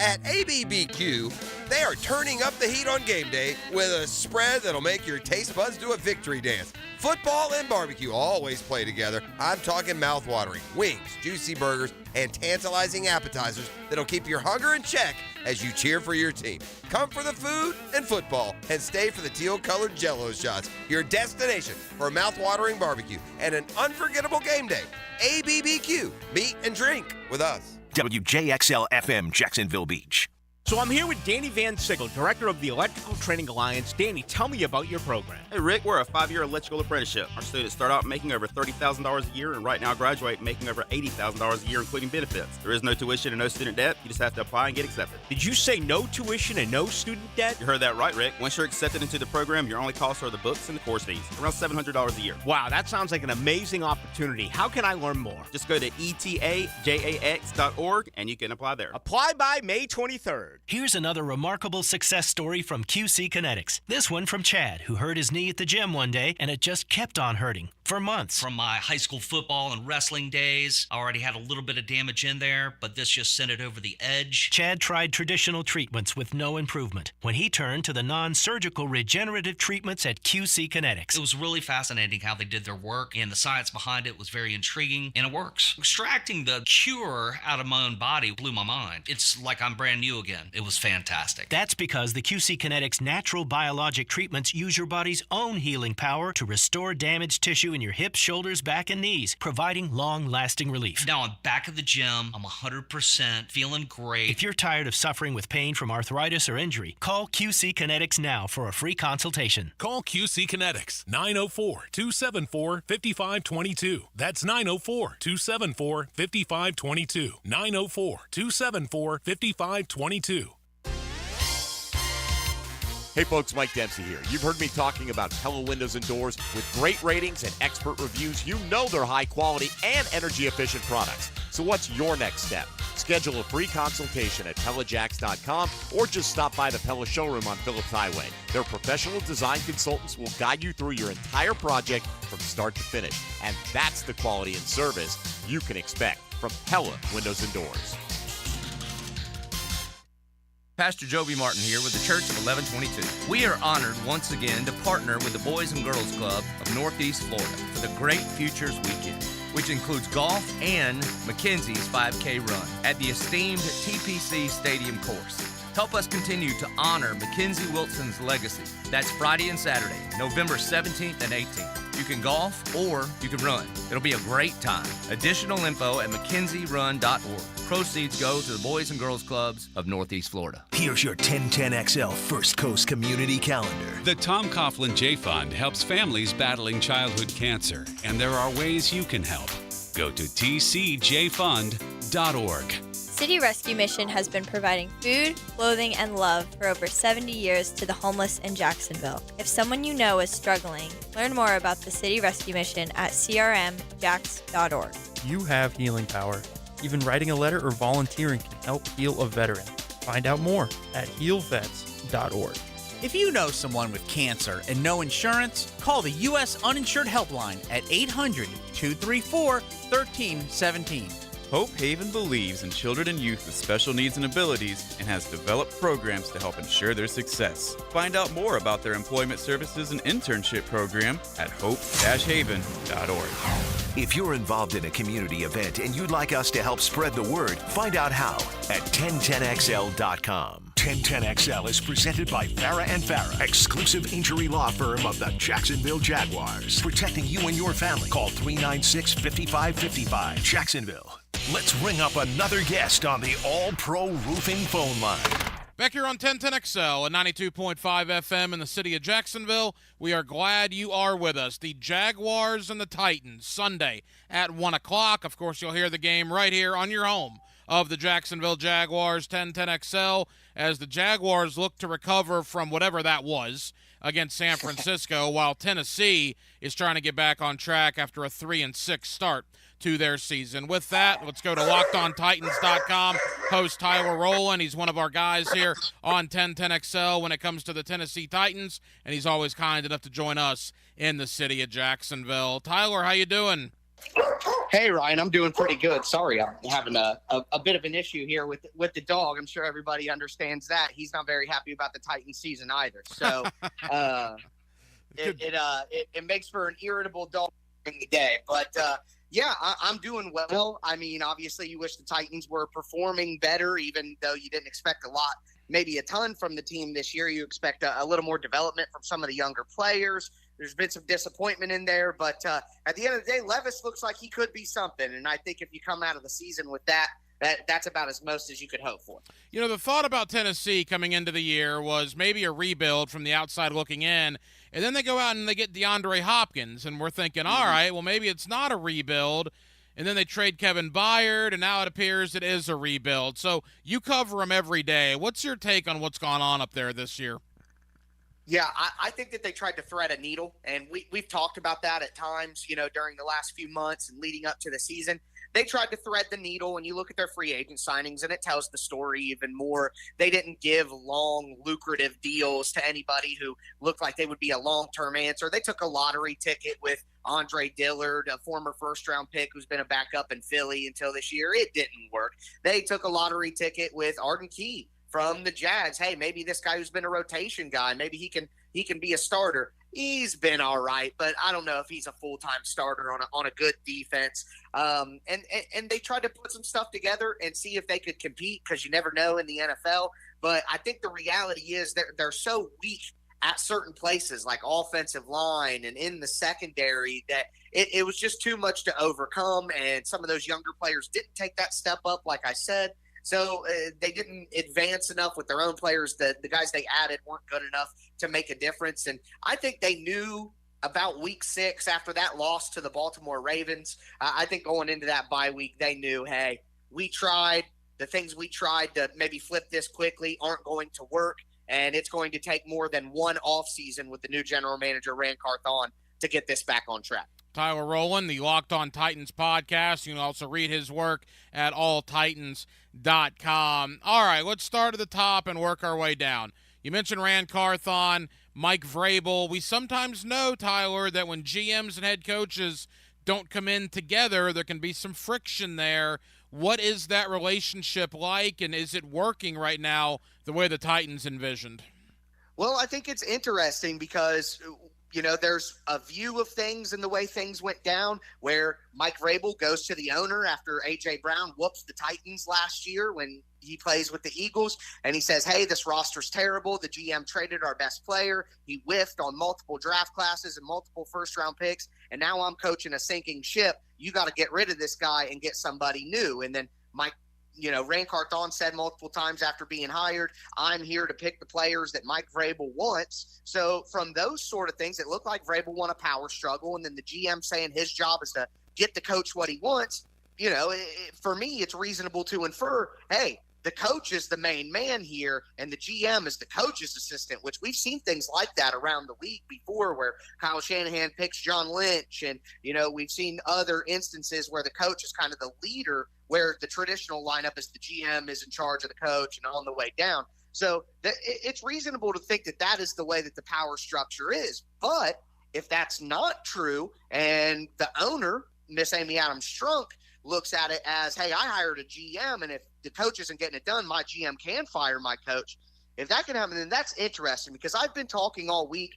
At ABBQ, they are turning up the heat on game day with a spread that'll make your taste buds do a victory dance. Football and barbecue always play together. I'm talking mouth-watering wings, juicy burgers, and tantalizing appetizers that'll keep your hunger in check as you cheer for your team. Come for the food and football, and stay for the teal-colored Jell-O shots. Your destination for mouth-watering barbecue and an unforgettable game day. ABBQ. Meet and drink with us. WJXL FM, Jacksonville Beach. So I'm here with Danny Van Sickle, director of the Electrical Training Alliance. Danny, tell me about your program. Hey, Rick, we're a 5-year electrical apprenticeship. Our students start out making over $30,000 a year and right now graduate making over $80,000 a year, including benefits. There is no tuition and no student debt. You just have to apply and get accepted. Did you say no tuition and no student debt? You heard that right, Rick. Once you're accepted into the program, your only costs are the books and the course fees, around $700 a year. Wow, that sounds like an amazing opportunity. How can I learn more? Just go to etajax.org and you can apply there. Apply by May 23rd. Here's another remarkable success story from QC Kinetics. This one from Chad, who hurt his knee at the gym one day, and it just kept on hurting for months. From my high school football and wrestling days, I already had a little bit of damage in there, but this just sent it over the edge. Chad tried traditional treatments with no improvement when he turned to the non-surgical regenerative treatments at QC Kinetics. It was really fascinating how they did their work, and the science behind it was very intriguing, and it works. Extracting the cure out of my own body blew my mind. It's like I'm brand new again. It was fantastic. That's because the QC Kinetics natural biologic treatments use your body's own healing power to restore damaged tissue in your hips, shoulders, back, and knees, providing long-lasting relief. Now I'm back at the gym. I'm 100% feeling great. If you're tired of suffering with pain from arthritis or injury, call QC Kinetics now for a free consultation. Call QC Kinetics, 904-274-5522. That's 904-274-5522. 904-274-5522. Hey folks, Mike Dempsey here. You've heard me talking about Pella Windows and Doors. With great ratings and expert reviews, you know they're high quality and energy efficient products. So what's your next step? Schedule a free consultation at PellaJax.com or just stop by the Pella showroom on Phillips Highway. Their professional design consultants will guide you through your entire project from start to finish. And that's the quality and service you can expect from Pella Windows and Doors. Pastor Joby Martin here with the Church of 1122. We are honored once again to partner with the Boys and Girls Club of Northeast Florida for the Great Futures Weekend, which includes golf and Mackenzie's 5K run at the esteemed TPC Stadium course. Help us continue to honor Mackenzie Wilson's legacy. That's Friday and Saturday, November 17th and 18th. You can golf or you can run. It'll be a great time. Additional info at MackenzieRun.org. Proceeds go to the Boys and Girls Clubs of Northeast Florida. Here's your 1010XL First Coast Community Calendar. The Tom Coughlin J Fund helps families battling childhood cancer, and there are ways you can help. Go to tcjfund.org. City Rescue Mission has been providing food, clothing, and love for over 70 years to the homeless in Jacksonville. If someone you know is struggling, learn more about the City Rescue Mission at crmjax.org. You have healing power. Even writing a letter or volunteering can help heal a veteran. Find out more at healvets.org. If you know someone with cancer and no insurance, call the U.S. Uninsured Helpline at 800-234-1317. Hope Haven believes in children and youth with special needs and abilities and has developed programs to help ensure their success. Find out more about their employment services and internship program at hope-haven.org. If you're involved in a community event and you'd like us to help spread the word, find out how at 1010XL.com. 1010XL is presented by Farah and Farah, exclusive injury law firm of the Jacksonville Jaguars. Protecting you and your family. Call 396-5555. Jacksonville. Let's ring up another guest on the All-Pro Roofing phone line. Back here on 1010XL at 92.5 FM in the city of Jacksonville. We are glad you are with us. The Jaguars and the Titans, Sunday at 1 o'clock. Of course, you'll hear the game right here on your home of the Jacksonville Jaguars, 1010XL, as the Jaguars look to recover from whatever that was against San Francisco, while Tennessee is trying to get back on track after a 3-6 start to their season. With that, let's go to LockedOnTitans.com. Host Tyler Rowland. He's one of our guys here on 1010XL when it comes to the Tennessee Titans, and he's always kind enough to join us in the city of Jacksonville. Tyler, how you doing? Hey, Ryan, I'm doing pretty good. Sorry, I'm having a bit of an issue here with the dog. I'm sure everybody understands that. He's not very happy about the Titans season either. So it makes for an irritable dog during the day. But, yeah, I'm doing well. I mean, obviously you wish the Titans were performing better, even though you didn't expect a lot, maybe a ton from the team this year. You expect a little more development from some of the younger players. There's been some disappointment in there, but at the end of the day, Levis looks like he could be something. And I think if you come out of the season with that's about as most as you could hope for. You know, the thought about Tennessee coming into the year was maybe a rebuild from the outside looking in, and then they go out and they get DeAndre Hopkins, and we're thinking, all right, well, maybe it's not a rebuild. And then they trade Kevin Byard, and now it appears it is a rebuild. So you cover them every day. What's your take on what's gone on up there this year? Yeah, I think that they tried to thread a needle, and we've talked about that at times, you know, during the last few months and leading up to the season. They tried to thread the needle, and you look at their free agent signings, and it tells the story even more. They didn't give long, lucrative deals to anybody who looked like they would be a long-term answer. They took a lottery ticket with Andre Dillard, a former first-round pick who's been a backup in Philly until this year. It didn't work. They took a lottery ticket with Arden Key from the Jags. Hey, maybe this guy who's been a rotation guy, maybe he can be a starter. He's been all right, but I don't know if he's a full-time starter on a good defense. And they tried to put some stuff together and see if they could compete, because you never know in the NFL. But I think the reality is they're so weak at certain places like offensive line and in the secondary that it was just too much to overcome. And some of those younger players didn't take that step up, like I said. So they didn't advance enough with their own players. The guys they added weren't good enough to make a difference. And I think they knew about week 6 after that loss to the Baltimore Ravens. I think going into that bye week, they knew, hey, we tried. The things we tried to maybe flip this quickly aren't going to work. And it's going to take more than one offseason with the new general manager, Ran Carthon, to get this back on track. Tyler Rowland, the Locked On Titans podcast. You can also read his work at alltitans.com. All right, let's start at the top and work our way down. You mentioned Ran Carthon, Mike Vrabel. We sometimes know, Tyler, that when GMs and head coaches don't come in together, there can be some friction there. What is that relationship like, and is it working right now the way the Titans envisioned? Well, I think it's interesting because – you know, there's a view of things and the way things went down where Mike Vrabel goes to the owner after A.J. Brown whoops the Titans last year when he plays with the Eagles, and he says, hey, this roster's terrible. The GM traded our best player. He whiffed on multiple draft classes and multiple first-round picks, and now I'm coaching a sinking ship. You got to get rid of this guy and get somebody new. And then Ran Carthon said multiple times after being hired, I'm here to pick the players that Mike Vrabel wants. So from those sort of things, it looked like Vrabel won a power struggle, and then the GM saying his job is to get the coach what he wants. for me, it's reasonable to infer, hey, the coach is the main man here, and the GM is the coach's assistant, which we've seen things like that around the league before where Kyle Shanahan picks John Lynch, and, we've seen other instances where the coach is kind of the leader, where the traditional lineup is the GM is in charge of the coach and on the way down. So it's reasonable to think that is the way that the power structure is. But if that's not true, and the owner, Miss Amy Adams Strunk, looks at it as, hey, I hired a GM, and if the coach isn't getting it done, my GM can fire my coach. If that can happen, then that's interesting, because I've been talking all week.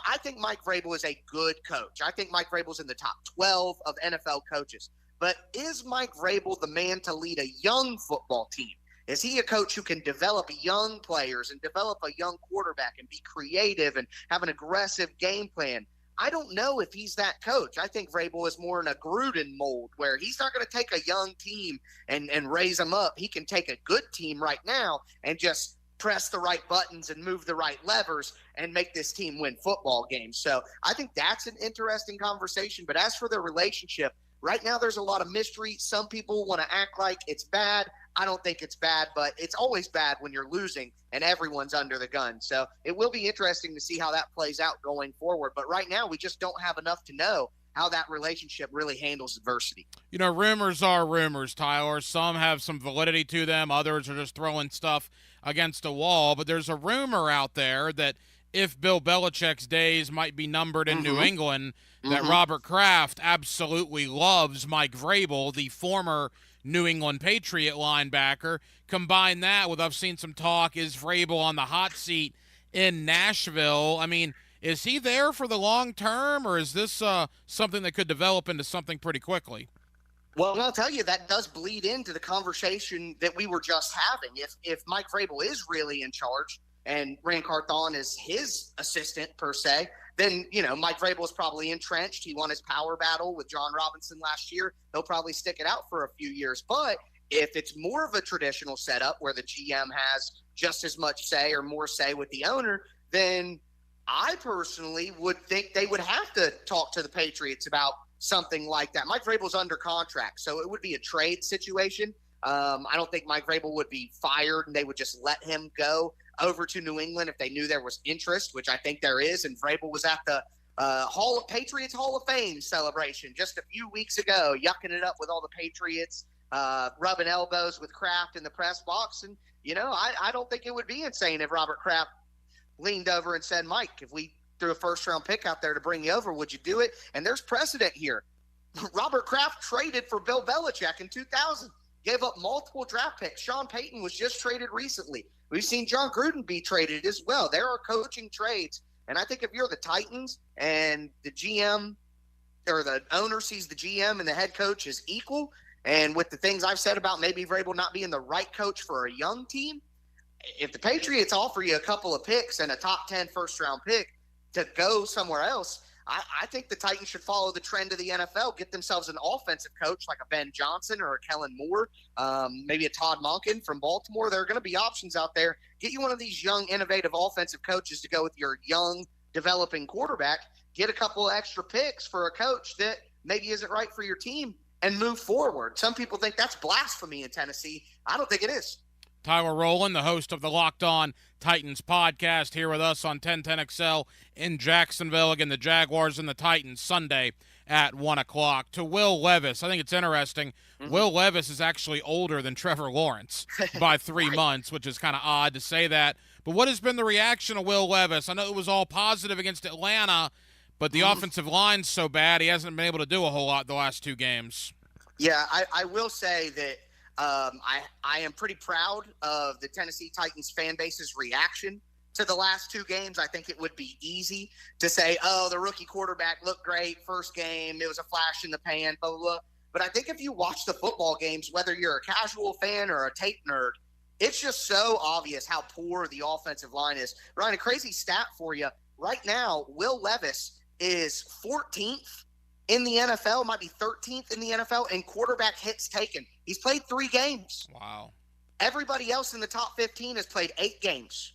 I think Mike Vrabel is a good coach. I think Mike Vrabel's in the top 12 of NFL coaches. But is Mike Vrabel the man to lead a young football team? Is he a coach who can develop young players and develop a young quarterback and be creative and have an aggressive game plan? I don't know if he's that coach. I think Vrabel is more in a Gruden mold, where he's not going to take a young team and raise them up. He can take a good team right now and just press the right buttons and move the right levers and make this team win football games. So I think that's an interesting conversation. But as for their relationship, right now there's a lot of mystery. Some people want to act like it's bad. I don't think it's bad, but it's always bad when you're losing and everyone's under the gun. So it will be interesting to see how that plays out going forward. But right now, we just don't have enough to know how that relationship really handles adversity. Rumors are rumors, Tyler. Some have some validity to them. Others are just throwing stuff against a wall. But there's a rumor out there that if Bill Belichick's days might be numbered in New England, that Robert Kraft absolutely loves Mike Vrabel, the former New England Patriot linebacker. Combine that with, I've seen some talk, is Vrabel on the hot seat in Nashville? I mean, is he there for the long term, or is this something that could develop into something pretty quickly? Well, I'll tell you, that does bleed into the conversation that we were just having. If Mike Vrabel is really in charge and Rand Carthon is his assistant per se, then, Mike Vrabel is probably entrenched. He won his power battle with John Robinson last year. He'll probably stick it out for a few years. But if it's more of a traditional setup where the GM has just as much say or more say with the owner, then I personally would think they would have to talk to the Patriots about something like that. Mike Vrabel's under contract, so it would be a trade situation. I don't think Mike Vrabel would be fired and they would just let him go over to New England if they knew there was interest, which I think there is. And Vrabel was at the Patriots Hall of Fame celebration just a few weeks ago, yucking it up with all the Patriots, rubbing elbows with Kraft in the press box. And, I don't think it would be insane if Robert Kraft leaned over and said, Mike, if we threw a first-round pick out there to bring you over, would you do it? And there's precedent here. Robert Kraft traded for Bill Belichick in 2000, gave up multiple draft picks. Sean Payton was just traded recently. We've seen John Gruden be traded as well. There are coaching trades. And I think if you're the Titans and the GM or the owner sees the GM and the head coach as equal, and with the things I've said about maybe Vrabel not being the right coach for a young team, if the Patriots offer you a couple of picks and a top 10 first-round pick to go somewhere else, I think the Titans should follow the trend of the NFL, get themselves an offensive coach like a Ben Johnson or a Kellen Moore, maybe a Todd Monken from Baltimore. There are going to be options out there. Get you one of these young, innovative offensive coaches to go with your young, developing quarterback. Get a couple of extra picks for a coach that maybe isn't right for your team and move forward. Some people think that's blasphemy in Tennessee. I don't think it is. Tyler Rowland, the host of the Locked On Titans podcast, here with us on 1010XL in Jacksonville. Again, the Jaguars and the Titans Sunday at 1 o'clock. To Will Levis, I think it's interesting. Will Levis is actually older than Trevor Lawrence by 3 months, which is kind of odd to say that. But what has been the reaction of Will Levis? I know it was all positive against Atlanta, but the offensive line's so bad he hasn't been able to do a whole lot the last 2 games. Yeah, I will say that I am pretty proud of the Tennessee Titans fan base's reaction to the last 2 games. I think it would be easy to say, oh, the rookie quarterback looked great first game. It was a flash in the pan, blah, blah, blah. But I think if you watch the football games, whether you're a casual fan or a tape nerd, it's just so obvious how poor the offensive line is. Ryan, a crazy stat for you. Right now, Will Levis is 14th in the NFL, might be 13th in the NFL in quarterback hits taken. He's played 3 games. Wow. Everybody else in the top 15 has played 8 games.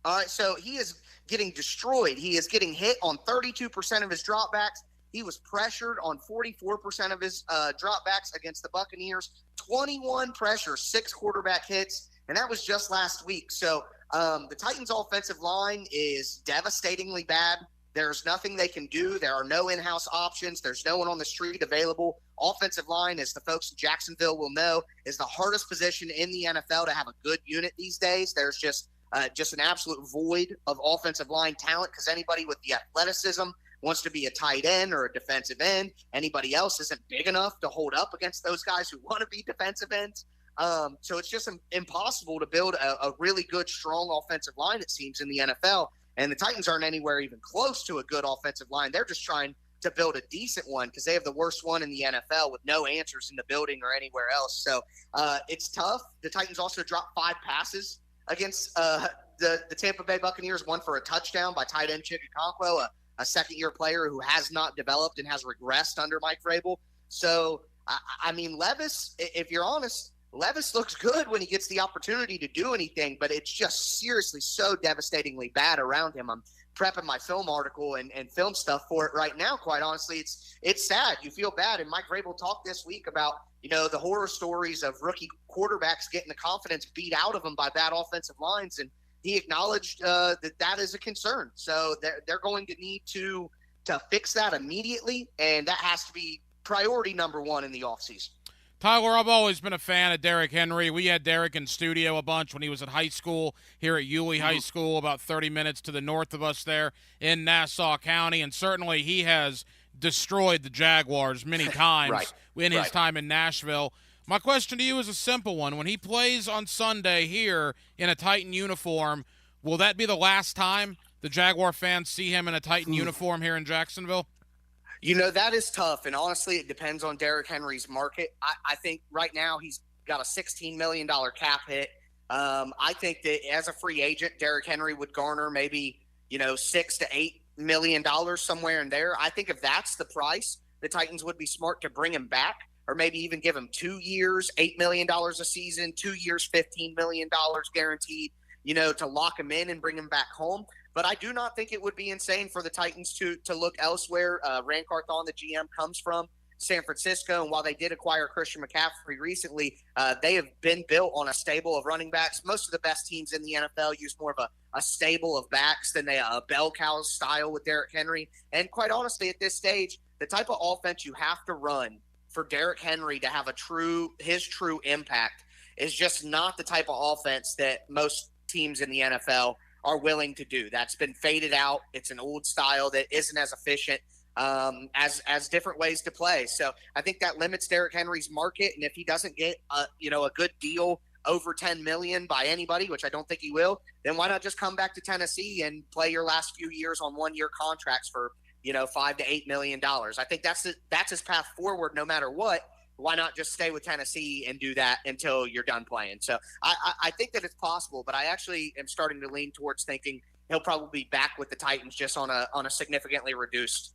All right, so he is getting destroyed. He is getting hit on 32% of his dropbacks. He was pressured on 44% of his dropbacks against the Buccaneers, 21 pressures, 6 quarterback hits, and that was just last week. So the Titans' offensive line is devastatingly bad. There's nothing they can do. There are no in-house options. There's no one on the street available. Offensive line, as the folks in Jacksonville will know, is the hardest position in the NFL to have a good unit these days. There's just an absolute void of offensive line talent because anybody with the athleticism wants to be a tight end or a defensive end. Anybody else isn't big enough to hold up against those guys who want to be defensive ends. So it's just impossible to build a really good, strong offensive line, it seems, in the NFL. And the Titans aren't anywhere even close to a good offensive line. They're just trying to build a decent one because they have the worst one in the NFL with no answers in the building or anywhere else. So it's tough. The Titans also dropped 5 passes against the Tampa Bay Buccaneers, one for a touchdown by tight end Chig Okonkwo, a second-year player who has not developed and has regressed under Mike Vrabel. So, I mean, Levis, if you're honest, Levis looks good when he gets the opportunity to do anything, but it's just seriously so devastatingly bad around him. I'm prepping my film article and film stuff for it right now. Quite honestly, it's sad. You feel bad. And Mike Vrabel talked this week about, the horror stories of rookie quarterbacks getting the confidence beat out of them by bad offensive lines. And he acknowledged that is a concern. So they're going to need to fix that immediately. And that has to be priority number 1 in the offseason. Tyler, I've always been a fan of Derrick Henry. We had Derrick in studio a bunch when he was at high school here at Yulee High School, about 30 minutes to the north of us there in Nassau County. And certainly he has destroyed the Jaguars many times in his time in Nashville. My question to you is a simple one. When he plays on Sunday here in a Titan uniform, will that be the last time the Jaguar fans see him in a Titan uniform here in Jacksonville? That is tough, and honestly, it depends on Derrick Henry's market. I think right now he's got a $16 million cap hit. I think that as a free agent, Derrick Henry would garner maybe, $6 to $8 million somewhere in there. I think if that's the price, the Titans would be smart to bring him back, or maybe even give him 2 years, $8 million a season, 2 years, $15 million guaranteed, to lock him in and bring him back home. But I do not think it would be insane for the Titans to look elsewhere. Rand Carthon, the GM, comes from San Francisco, and while they did acquire Christian McCaffrey recently, they have been built on a stable of running backs. Most of the best teams in the NFL use more of a stable of backs than a bell cow style with Derrick Henry. And quite honestly, at this stage, the type of offense you have to run for Derrick Henry to have his true impact is just not the type of offense that most teams in the NFL are willing to do. That's been faded out. It's an old style that isn't as efficient as different ways to play. So I think that limits Derrick Henry's market. And if he doesn't get a good deal over $10 million by anybody, which I don't think he will, then why not just come back to Tennessee and play your last few years on 1-year contracts for $5 to $8 million? I think that's his path forward no matter what. Why not just stay with Tennessee and do that until you're done playing? So I think that it's possible, but I actually am starting to lean towards thinking he'll probably be back with the Titans just on a significantly reduced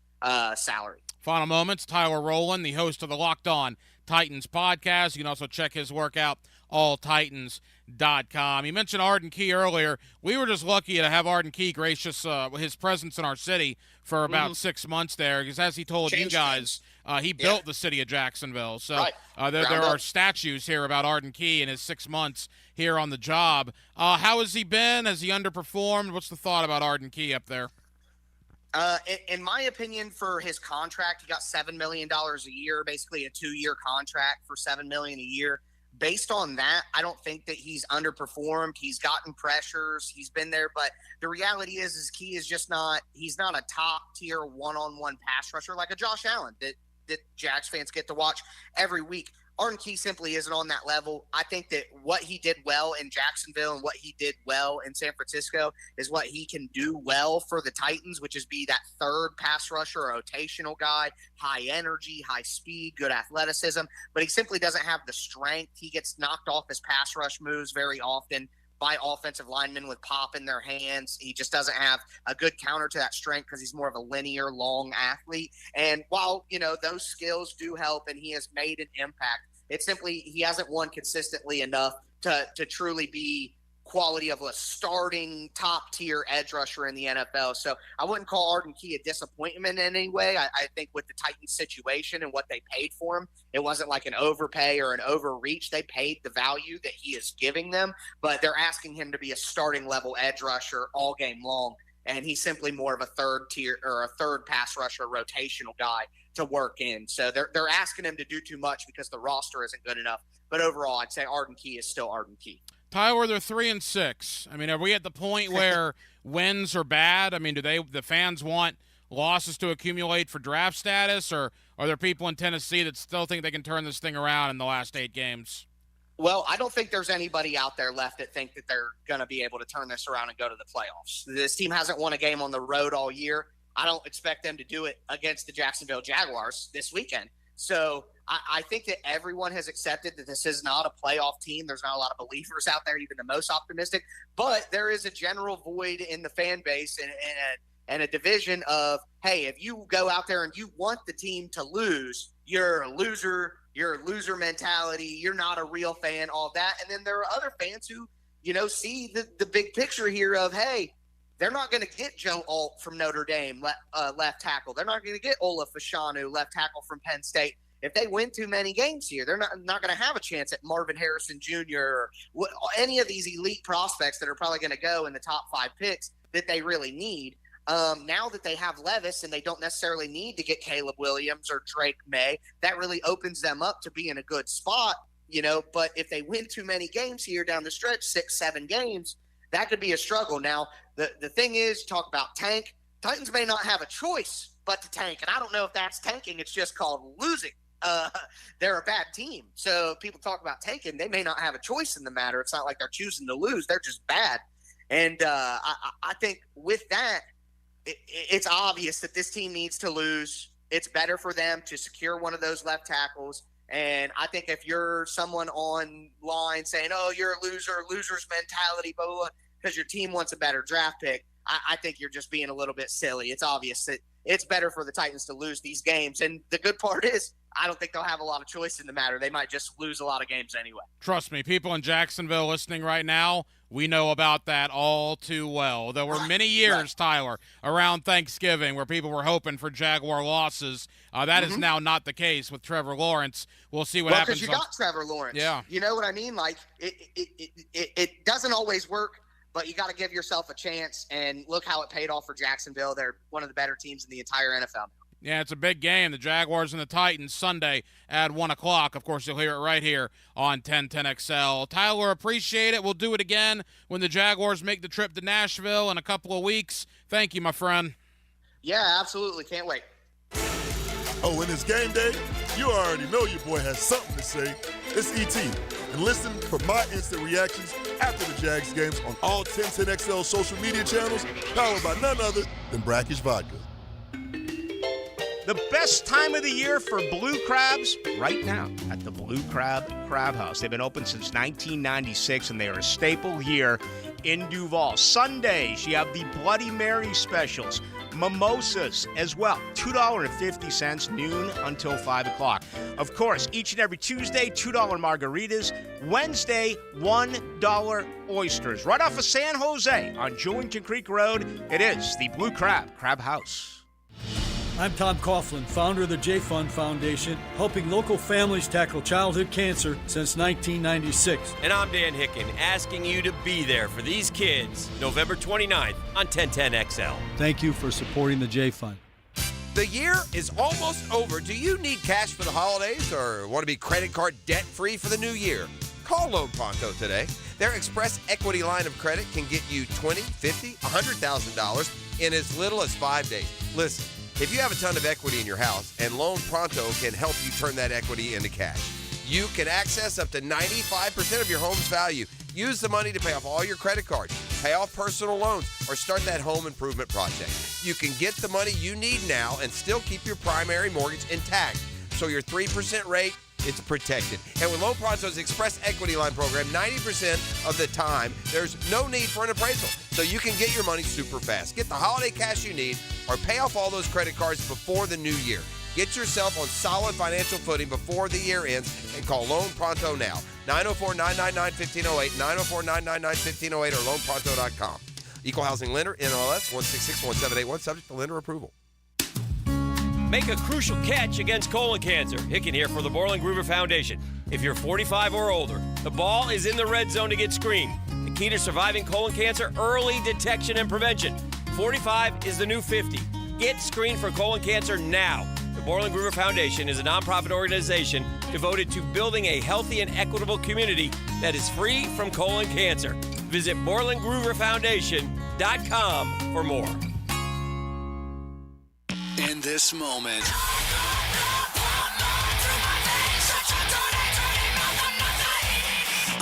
salary. Final moments, Tyler Rowland, the host of the Locked On Titans podcast. You can also check his work out, alltitans.com. You mentioned Arden Key earlier. We were just lucky to have Arden Key gracious his presence in our city for about 6 months there, because as he told you guys, he built the city of Jacksonville. So there are statues here about Arden Key in his 6 months here on the job. How has he been? Has he underperformed? What's the thought about Arden Key up there? In my opinion, for his contract, he got $7 million a year, basically a 2-year contract for $7 million a year. Based on that, I don't think that he's underperformed. He's gotten pressures. He's been there, but the reality is Key is just he's not a top tier one-on-one pass rusher like a Josh Allen that Jags fans get to watch every week. Arden Key simply isn't on that level. I think that what he did well in Jacksonville and what he did well in San Francisco is what he can do well for the Titans, which is be that third pass rusher, a rotational guy, high energy, high speed, good athleticism, but he simply doesn't have the strength. He gets knocked off his pass rush moves very often by offensive linemen with pop in their hands. He just doesn't have a good counter to that strength because he's more of a linear, long athlete. And while, those skills do help and he has made an impact, it's simply he hasn't won consistently enough to truly be quality of a starting top-tier edge rusher in the NFL. So I wouldn't call Arden Key a disappointment in any way. I think with the Titans situation and what they paid for him, it wasn't like an overpay or an overreach. They paid the value that he is giving them, but they're asking him to be a starting-level edge rusher all game long, and he's simply more of a third-tier or a third pass rusher rotational guy to work in. So they're asking him to do too much because the roster isn't good enough. But overall, I'd say Arden Key is still Arden Key. Tyler, they're 3-6. I mean, are we at the point where wins are bad? I mean, do the fans want losses to accumulate for draft status, or are there people in Tennessee that still think they can turn this thing around in the last 8 games? Well, I don't think there's anybody out there left that think that they're going to be able to turn this around and go to the playoffs. This team hasn't won a game on the road all year. I don't expect them to do it against the Jacksonville Jaguars this weekend. So I think that everyone has accepted that this is not a playoff team. There's not a lot of believers out there, even the most optimistic. But there is a general void in the fan base and a division of, hey, if you go out there and you want the team to lose, you're a loser. You're a loser mentality. You're not a real fan, all that. And then there are other fans who, see the big picture here of, hey, they're not going to get Joe Alt from Notre Dame, left tackle. They're not going to get Ola Fashanu, left tackle from Penn State. If they win too many games here, they're not going to have a chance at Marvin Harrison Jr. or any of these elite prospects that are probably going to go in the top 5 picks that they really need. Now that they have Levis and they don't necessarily need to get Caleb Williams or Drake May, that really opens them up to be in a good spot, But if they win too many games here down the stretch, 6-7 games, that could be a struggle. Now, the thing is, talk about tank. Titans may not have a choice but to tank, and I don't know if that's tanking. It's just called losing. They're a bad team. So people talk about tanking. They may not have a choice in the matter. It's not like they're choosing to lose. They're just bad. And I think with that, it's obvious that this team needs to lose. It's better for them to secure one of those left tackles. And I think if you're someone online saying, oh, you're a loser, loser's mentality, blah, blah, blah, because your team wants a better draft pick, I think you're just being a little bit silly. It's obvious that it's better for the Titans to lose these games. And the good part is, I don't think they'll have a lot of choice in the matter. They might just lose a lot of games anyway. Trust me, people in Jacksonville listening right now, we know about that all too well. There were many years, Tyler, around Thanksgiving where people were hoping for Jaguar losses. That is now not the case with Trevor Lawrence. We'll see what happens. Because you got Trevor Lawrence. Yeah. You know what I mean? Like, it doesn't always work, but you got to give yourself a chance. And look how it paid off for Jacksonville. They're one of the better teams in the entire NFL. Yeah, it's a big game. The Jaguars and the Titans Sunday at 1 o'clock. Of course, you'll hear it right here on 1010XL. Tyler, appreciate it. We'll do it again when the Jaguars make the trip to Nashville in a couple of weeks. Thank you, my friend. Yeah, absolutely. Can't wait. Oh, and it's game day? You already know your boy has something to say. It's ET. And listen for my instant reactions after the Jags games on all 1010XL social media channels, powered by none other than Brackish Vodka. The best time of the year for blue crabs right now at the Blue Crab Crab House. They've been open since 1996, and they are a staple here in Duval. Sundays, you have the Bloody Mary specials, mimosas as well, $2.50 noon until 5 o'clock. Of course, each and every Tuesday, $2 margaritas. Wednesday, $1 oysters. Right off of San Jose on Julington Creek Road, it is the Blue Crab Crab House. I'm Tom Coughlin, founder of the J-Fund Foundation, helping local families tackle childhood cancer since 1996. And I'm Dan Hicken, asking you to be there for these kids November 29th on 1010XL. Thank you for supporting the J-Fund. The year is almost over. Do you need cash for the holidays or want to be credit card debt-free for the new year? Call Loan Pronto today. Their Express Equity line of credit can get you $20,000, $50,000, $100,000 in as little as 5 days. Listen. If you have a ton of equity in your house, and Loan Pronto can help you turn that equity into cash, you can access up to 95% of your home's value. Use the money to pay off all your credit cards, pay off personal loans, or start that home improvement project. You can get the money you need now and still keep your primary mortgage intact, so your 3% rate, it's protected. And with Loan Pronto's Express Equity Line program, 90% of the time, there's no need for an appraisal. So you can get your money super fast. Get the holiday cash you need or pay off all those credit cards before the new year. Get yourself on solid financial footing before the year ends and call Loan Pronto now. 904-999-1508, 904-999-1508 or loanpronto.com. Equal Housing Lender, NMLS 1661781, subject to lender approval. Make a crucial catch against colon cancer. Hicken here for the Borland Groover Foundation. If you're 45 or older, the ball is in the red zone to get screened. The key to surviving colon cancer, early detection and prevention. 45 is the new 50. Get screened for colon cancer now. The Borland Groover Foundation is a nonprofit organization devoted to building a healthy and equitable community that is free from colon cancer. Visit BorlandGrooverFoundation.com for more. In this moment,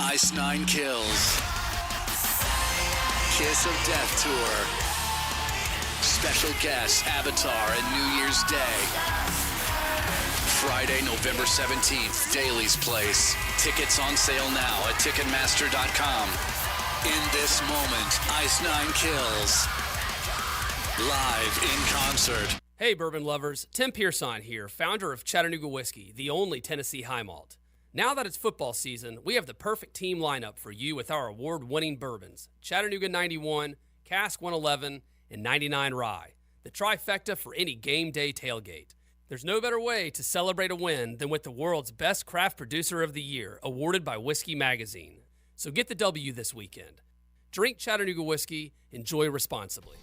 Ice Nine Kills, Kiss of Death Tour, special guests Avatar and New Year's Day. Friday, November 17th, Daly's Place. Tickets on sale now at Ticketmaster.com. In this moment, Ice Nine Kills, live in concert. Hey, bourbon lovers. Tim Pearson here, founder of Chattanooga Whiskey, the only Tennessee high malt. Now that it's football season, we have the perfect team lineup for you with our award-winning bourbons, Chattanooga 91, Cask 111, and 99 Rye, the trifecta for any game day tailgate. There's no better way to celebrate a win than with the world's best craft producer of the year, awarded by Whiskey Magazine. So get the W this weekend. Drink Chattanooga Whiskey, enjoy responsibly.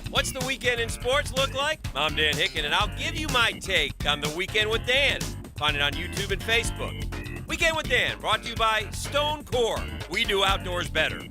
What's the weekend in sports look like? I'm Dan Hicken, and I'll give you my take on the Weekend with Dan. Find it on YouTube and Facebook. Weekend with Dan, brought to you by Stone Core. We do outdoors better.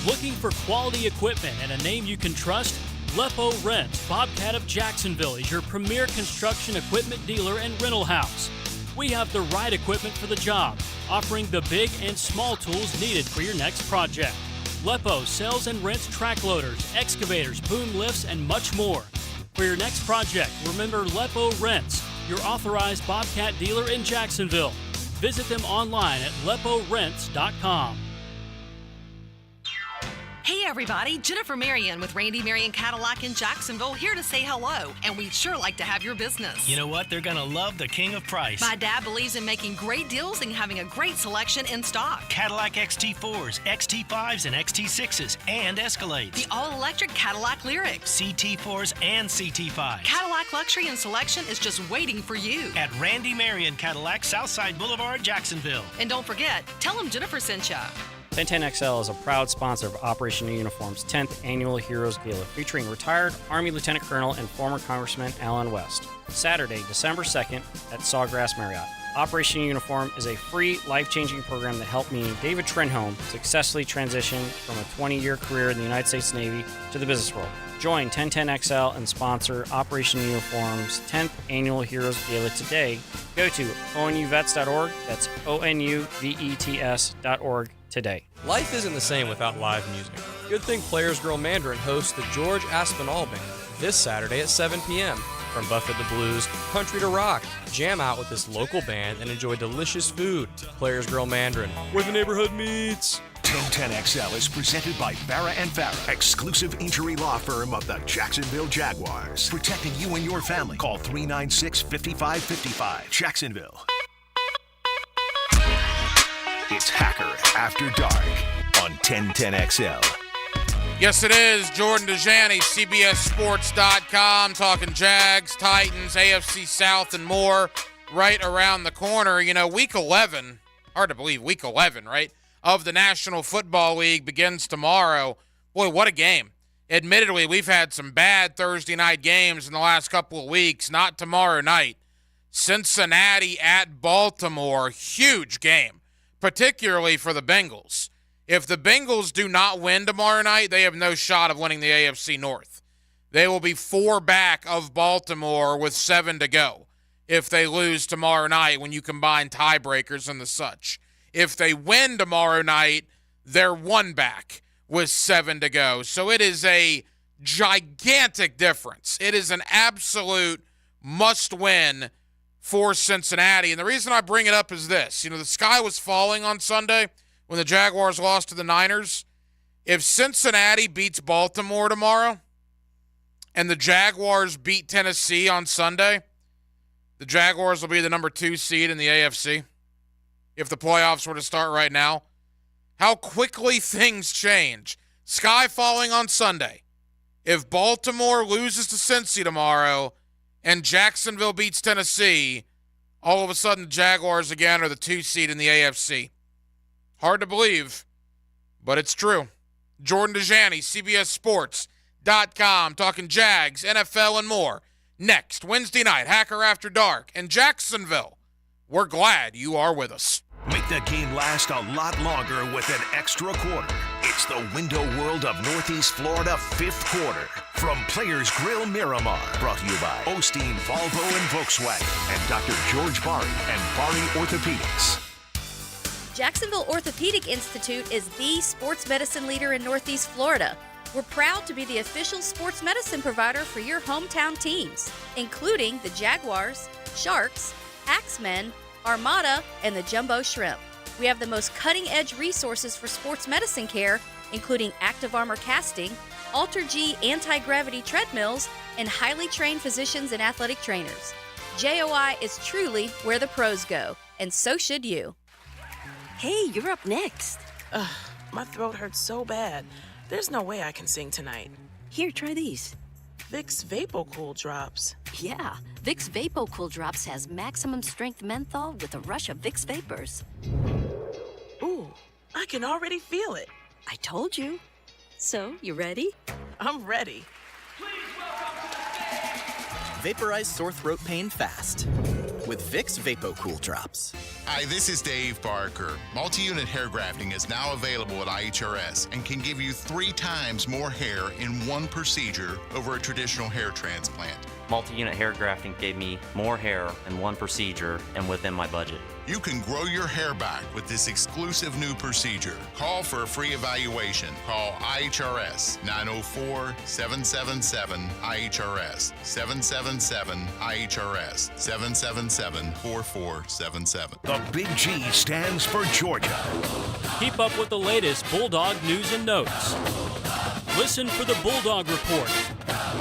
Looking for quality equipment and a name you can trust? Lepo Rents, Bobcat of Jacksonville, is your premier construction equipment dealer and rental house. We have the right equipment for the job, offering the big and small tools needed for your next project. Lepo sells and rents track loaders, excavators, boom lifts, and much more. For your next project, remember Lepo Rents, your authorized Bobcat dealer in Jacksonville. Visit them online at leporents.com. Hey everybody, Jennifer Marion with Randy Marion Cadillac in Jacksonville, here to say hello, and we'd sure like to have your business. You know what? They're going to love the king of price. My dad believes in making great deals and having a great selection in stock. Cadillac XT4s, XT5s, and XT6s, and Escalades. The all-electric Cadillac Lyriq. CT4s and CT5s. Cadillac luxury and selection is just waiting for you. At Randy Marion Cadillac, Southside Boulevard, Jacksonville. And don't forget, tell them Jennifer sent ya. 1010XL is a proud sponsor of Operation New Uniform's 10th Annual Heroes Gala, featuring retired Army Lieutenant Colonel and former Congressman Alan West. Saturday, December 2nd at Sawgrass Marriott. Operation New Uniform is a free, life-changing program that helped me, David Trenholm, successfully transition from a 20-year career in the United States Navy to the business world. Join 1010XL and sponsor Operation New Uniform's 10th Annual Heroes Gala today. Go to onuvets.org. That's onuvets.org. today. Life isn't the same without live music. Good thing Players Girl Mandarin hosts the George Aspinall Band this Saturday at 7 p.m. From Buffett to blues, country to rock, jam out with this local band and enjoy delicious food. Players Girl Mandarin, where the neighborhood meets. 1010XL is presented by Farah and Farah, exclusive injury law firm of the Jacksonville Jaguars. Protecting you and your family. Call 396-5555. Jacksonville. It's Hacker After Dark on 1010XL. Yes, it is. Jordan Dejani, CBSSports.com, talking Jags, Titans, AFC South, and more right around the corner. You know, Week 11, hard to believe, Week 11, right, of the National Football League begins tomorrow. Boy, what a game. Admittedly, we've had some bad Thursday night games in the last couple of weeks. Not tomorrow night. Cincinnati at Baltimore, huge game. Particularly for the Bengals. If the Bengals do not win tomorrow night, they have no shot of winning the AFC North. They will be 4 back of Baltimore with 7 to go if they lose tomorrow night when you combine tiebreakers and the such. If they win tomorrow night, they're 1 back with 7 to go. So it is a gigantic difference. It is an absolute must-win for Cincinnati. And the reason I bring it up is this. You know, the sky was falling on Sunday when the Jaguars lost to the Niners. If Cincinnati beats Baltimore tomorrow and the Jaguars beat Tennessee on Sunday, the Jaguars will be the number 2 seed in the AFC. If the playoffs were to start right now, how quickly things change. Sky falling on Sunday. If Baltimore loses to Cincy tomorrow and Jacksonville beats Tennessee, all of a sudden the Jaguars again are the 2 seed in the AFC. Hard to believe, but it's true. Jordan Dejani, CBSSports.com, talking Jags, NFL, and more. Next, Wednesday night, Hacker After Dark, and Jacksonville. We're glad you are with us. Make the game last a lot longer with an extra quarter. It's the window world of Northeast Florida 5th quarter. From Players Grill Miramar. Brought to you by Osteen, Volvo, and Volkswagen. And Dr. George Bari and Bari Orthopedics. Jacksonville Orthopedic Institute is the sports medicine leader in Northeast Florida. We're proud to be the official sports medicine provider for your hometown teams, including the Jaguars, Sharks, Axemen, Armada, and the Jumbo Shrimp. We have the most cutting-edge resources for sports medicine care, including Active Armor casting, Alter-G anti-gravity treadmills, and highly trained physicians and athletic trainers. JOI is truly where the pros go, and so should you. Hey, you're up next. My throat hurts so bad. There's no way I can sing tonight. Here, try these. Vicks VapoCool Drops. Yeah, Vicks VapoCool Drops has maximum strength menthol with a rush of Vicks Vapors. Ooh, I can already feel it. I told you. So, you ready? I'm ready. Vaporize sore throat pain fast with Vicks VapoCool Drops. Hi, this is Dave Barker. Multi-unit hair grafting is now available at IHRS and can give you 3 times more hair in one procedure over a traditional hair transplant. Multi-unit hair grafting gave me more hair in one procedure and within my budget. You can grow your hair back with this exclusive new procedure. Call for a free evaluation. Call IHRS 904-777-IHRS 777-IHRS 777-4477. The Big G stands for Georgia. Keep up with the latest Bulldog news and notes. Listen for the Bulldog Report.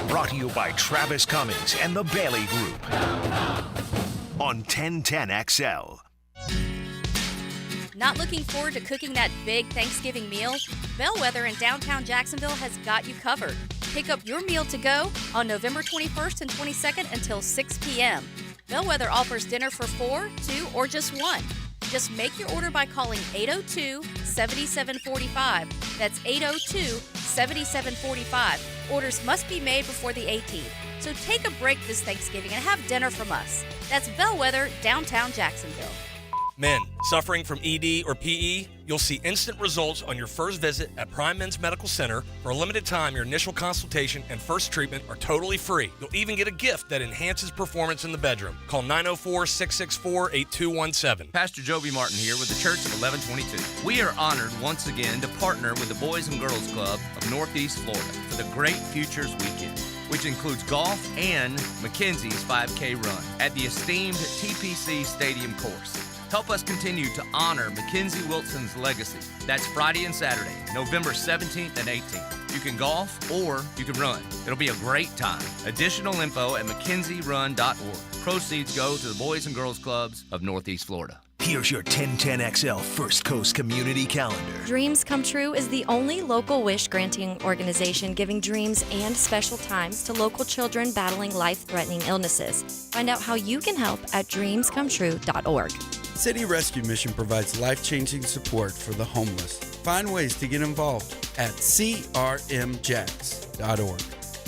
Brought to you by Travis Cummings and the Bailey Group on 1010XL. Not looking forward to cooking that big Thanksgiving meal? Bellwether in downtown Jacksonville has got you covered. Pick up your meal to go on November 21st and 22nd until 6 p.m. Bellwether offers dinner for 4, 2, or just 1. Just make your order by calling 802-7745. That's 802-7745. Orders must be made before the 18th. So take a break this Thanksgiving and have dinner from us. That's Bellwether, downtown Jacksonville. Men suffering from ED or PE, you'll see instant results on your first visit at Prime Men's Medical Center. For a limited time, your initial consultation and first treatment are totally free. You'll even get a gift that enhances performance in the bedroom. Call 904-664-8217. Pastor Joby Martin here with the Church of 1122. We are honored once again to partner with the Boys and Girls Club of Northeast Florida for the Great Futures Weekend, which includes golf and Mackenzie's 5K run at the esteemed TPC Stadium course. Help us continue to honor Mackenzie Wilson's legacy. That's Friday and Saturday, November 17th and 18th. You can golf or you can run. It'll be a great time. Additional info at MackenzieRun.org. Proceeds go to the Boys and Girls Clubs of Northeast Florida. Here's your 1010XL First Coast Community Calendar. Dreams Come True is the only local wish-granting organization giving dreams and special times to local children battling life-threatening illnesses. Find out how you can help at dreamscometrue.org. City Rescue Mission provides life-changing support for the homeless. Find ways to get involved at crmjax.org.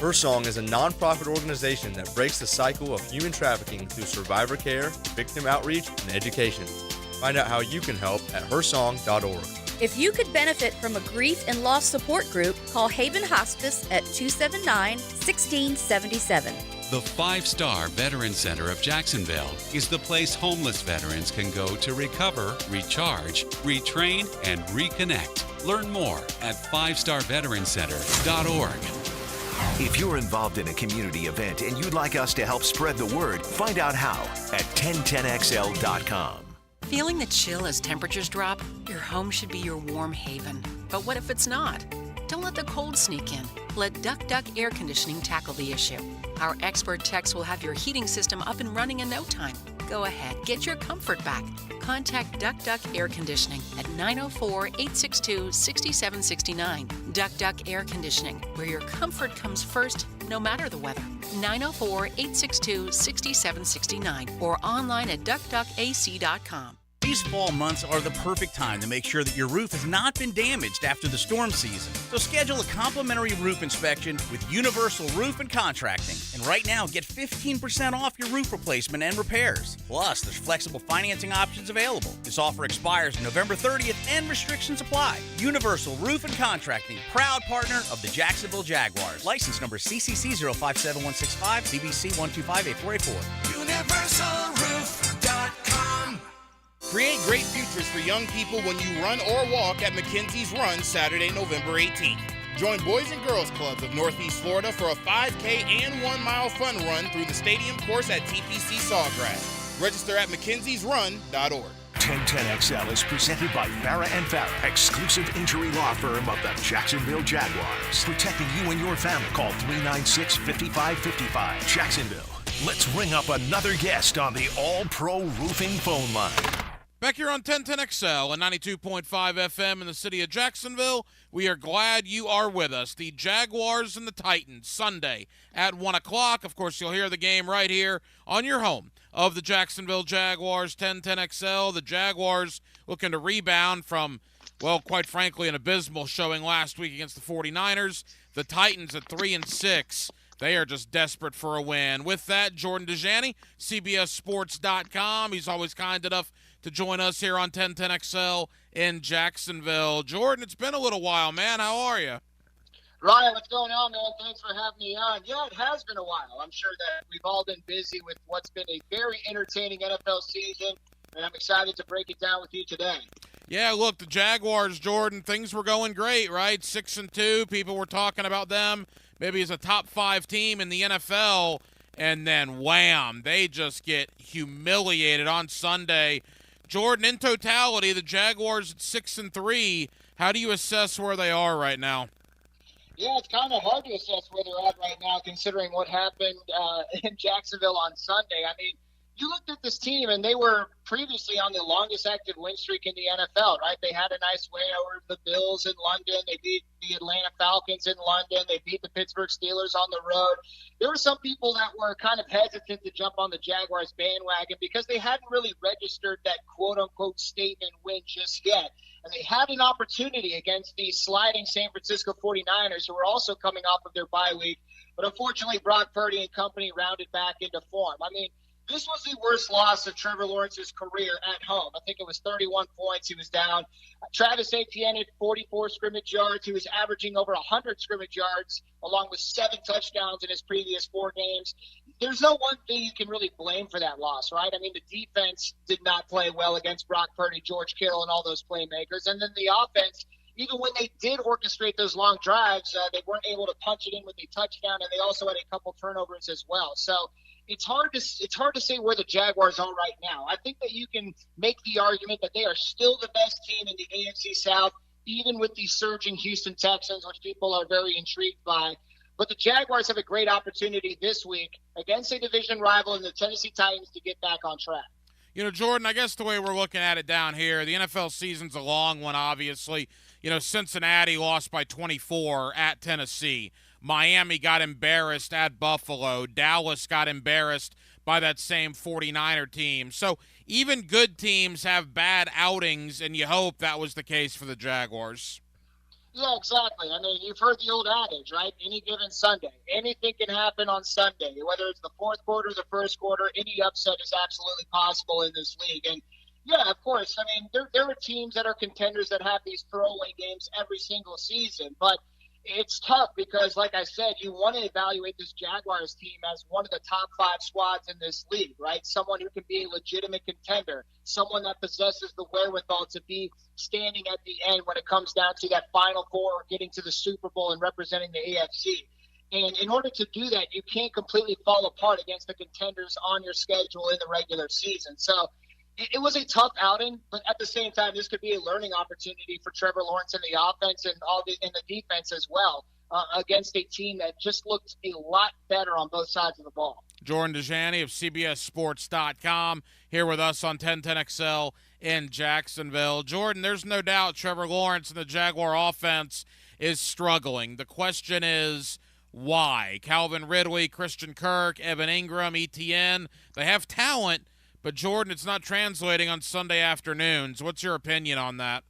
Her Song is a nonprofit organization that breaks the cycle of human trafficking through survivor care, victim outreach, and education. Find out how you can help at hersong.org. If you could benefit from a grief and loss support group, call Haven Hospice at 279-1677. The 5-Star Veteran Center of Jacksonville is the place homeless veterans can go to recover, recharge, retrain, and reconnect. Learn more at 5starveterancenter.org. If you're involved in a community event and you'd like us to help spread the word, find out how at 1010XL.com. Feeling the chill as temperatures drop? Your home should be your warm haven. But what if it's not? Don't let the cold sneak in. Let Duck Duck Air Conditioning tackle the issue. Our expert techs will have your heating system up and running in no time. Go ahead, get your comfort back. Contact Duck Duck Air Conditioning at 904-862-6769. Duck Duck Air Conditioning, where your comfort comes first, no matter the weather. 904-862-6769 or online at duckduckac.com. These fall months are the perfect time to make sure that your roof has not been damaged after the storm season. So schedule a complimentary roof inspection with Universal Roof and Contracting. And right now, get 15% off your roof replacement and repairs. Plus, there's flexible financing options available. This offer expires November 30th and restrictions apply. Universal Roof and Contracting, proud partner of the Jacksonville Jaguars. License number CCC 057165, CBC 1258484. UniversalRoof.com. Create great futures for young people when you run or walk at McKenzie's Run Saturday, November 18th. Join Boys and Girls Clubs of Northeast Florida for a 5K and 1 mile fun run through the stadium course at TPC Sawgrass. Register at mckenziesrun.org. 1010XL is presented by Farah and Farah, exclusive injury law firm of the Jacksonville Jaguars. Protecting you and your family. Call 396-5555. Jacksonville. Let's ring up another guest on the All-Pro Roofing phone line. Back here on 1010XL and 92.5 FM in the city of Jacksonville, we are glad you are with us. The Jaguars and the Titans, Sunday at 1 o'clock. Of course, you'll hear the game right here on your home of the Jacksonville Jaguars, 1010XL. The Jaguars looking to rebound from, well, quite frankly, an abysmal showing last week against the 49ers. The Titans at 3-6. They are just desperate for a win. With that, Jordan Dejani, CBSSports.com. He's always kind enough to join us here on 1010XL in Jacksonville. Jordan, it's been a little while, man. How are you? Ryan, what's going on, man? Thanks for having me on. Yeah, it has been a while. I'm sure that we've all been busy with what's been a very entertaining NFL season, and I'm excited to break it down with you today. Yeah, look, the Jaguars, Jordan, things were going great, right? 6-2. People were talking about them maybe as a top 5 team in the NFL, and then wham, they just get humiliated on Sunday. Jordan, in totality, the Jaguars at 6-3. How do you assess where they are right now? Yeah, it's kind of hard to assess where they're at right now, considering what happened in Jacksonville on Sunday. I mean, you looked at this team, and they were previously on the longest active win streak in the NFL, right? They had a nice win over the Bills in London. They beat the Atlanta Falcons in London. They beat the Pittsburgh Steelers on the road. There were some people that were kind of hesitant to jump on the Jaguars bandwagon because they hadn't really registered that quote-unquote statement win just yet. And they had an opportunity against the sliding San Francisco 49ers, who were also coming off of their bye week. But unfortunately, Brock Purdy and company rounded back into form. I mean, this was the worst loss of Trevor Lawrence's career at home. I think it was 31 points he was down. Travis Etienne had 44 scrimmage yards. He was averaging over 100 scrimmage yards, along with 7 touchdowns in his previous 4 games. There's no one thing you can really blame for that loss, right? I mean, the defense did not play well against Brock Purdy, George Kittle, and all those playmakers. And then the offense, even when they did orchestrate those long drives, they weren't able to punch it in with a touchdown, and they also had a couple turnovers as well. So it's hard to say where the Jaguars are right now. I think that you can make the argument that they are still the best team in the AFC South, even with the surging Houston Texans, which people are very intrigued by. But the Jaguars have a great opportunity this week against a division rival in the Tennessee Titans to get back on track. You know, Jordan, I guess the way we're looking at it down here, the NFL season's a long one, obviously. You know, Cincinnati lost by 24 at Tennessee. Miami got embarrassed at Buffalo. Dallas got embarrassed by that same 49er team. So even good teams have bad outings, and you hope that was the case for the Jaguars. Yeah, exactly. I mean, you've heard the old adage, right? Any given Sunday. Anything can happen on Sunday. Whether it's the fourth quarter, the first quarter, any upset is absolutely possible in this league. And, yeah, of course, I mean, there are teams that are contenders that have these throwaway games every single season. But it's tough because, like I said, you want to evaluate this Jaguars team as one of the top 5 squads in this league, right? Someone who can be a legitimate contender, someone that possesses the wherewithal to be standing at the end when it comes down to that Final Four, getting to the Super Bowl and representing the AFC. And in order to do that, you can't completely fall apart against the contenders on your schedule in the regular season. So it was a tough outing, but at the same time, this could be a learning opportunity for Trevor Lawrence in the offense and in the defense as well, against a team that just looked a lot better on both sides of the ball. Jordan Dejani of CBSSports.com here with us on 1010XL in Jacksonville. Jordan, there's no doubt Trevor Lawrence and the Jaguar offense is struggling. The question is, why? Calvin Ridley, Christian Kirk, Evan Ingram, ETN, they have talent, but Jordan, it's not translating on Sunday afternoons. What's your opinion on that?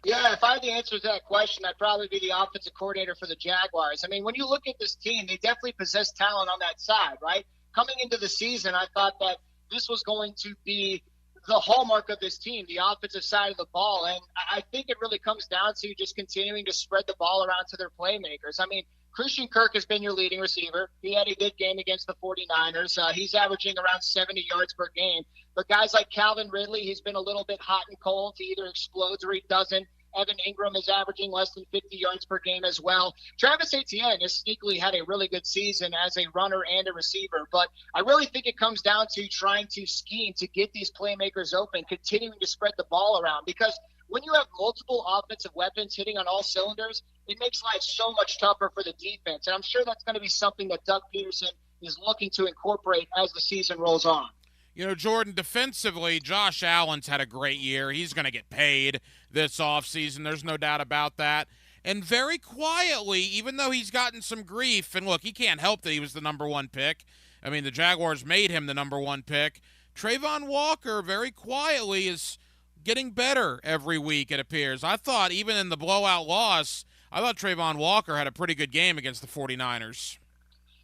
Yeah, if I had the answer to that question, I'd probably be the offensive coordinator for the Jaguars. I mean, when you look at this team, they definitely possess talent on that side, right? Coming into the season, I thought that this was going to be the hallmark of this team, the offensive side of the ball. And I think it really comes down to just continuing to spread the ball around to their playmakers. I mean, Christian Kirk has been your leading receiver. He had a good game against the 49ers. He's averaging around 70 yards per game. But guys like Calvin Ridley, he's been a little bit hot and cold. He either explodes or he doesn't. Evan Ingram is averaging less than 50 yards per game as well. Travis Etienne has sneakily had a really good season as a runner and a receiver. But I really think it comes down to trying to scheme to get these playmakers open, continuing to spread the ball around. Because when you have multiple offensive weapons hitting on all cylinders, it makes life so much tougher for the defense. And I'm sure that's going to be something that Doug Peterson is looking to incorporate as the season rolls on. You know, Jordan, defensively, Josh Allen's had a great year. He's going to get paid this offseason. There's no doubt about that. And very quietly, even though he's gotten some grief, and look, he can't help that he was the number one pick. I mean, the Jaguars made him the number one pick. Trayvon Walker, very quietly, is getting better every week, it appears. I thought, even in the blowout loss, I thought Trayvon Walker had a pretty good game against the 49ers.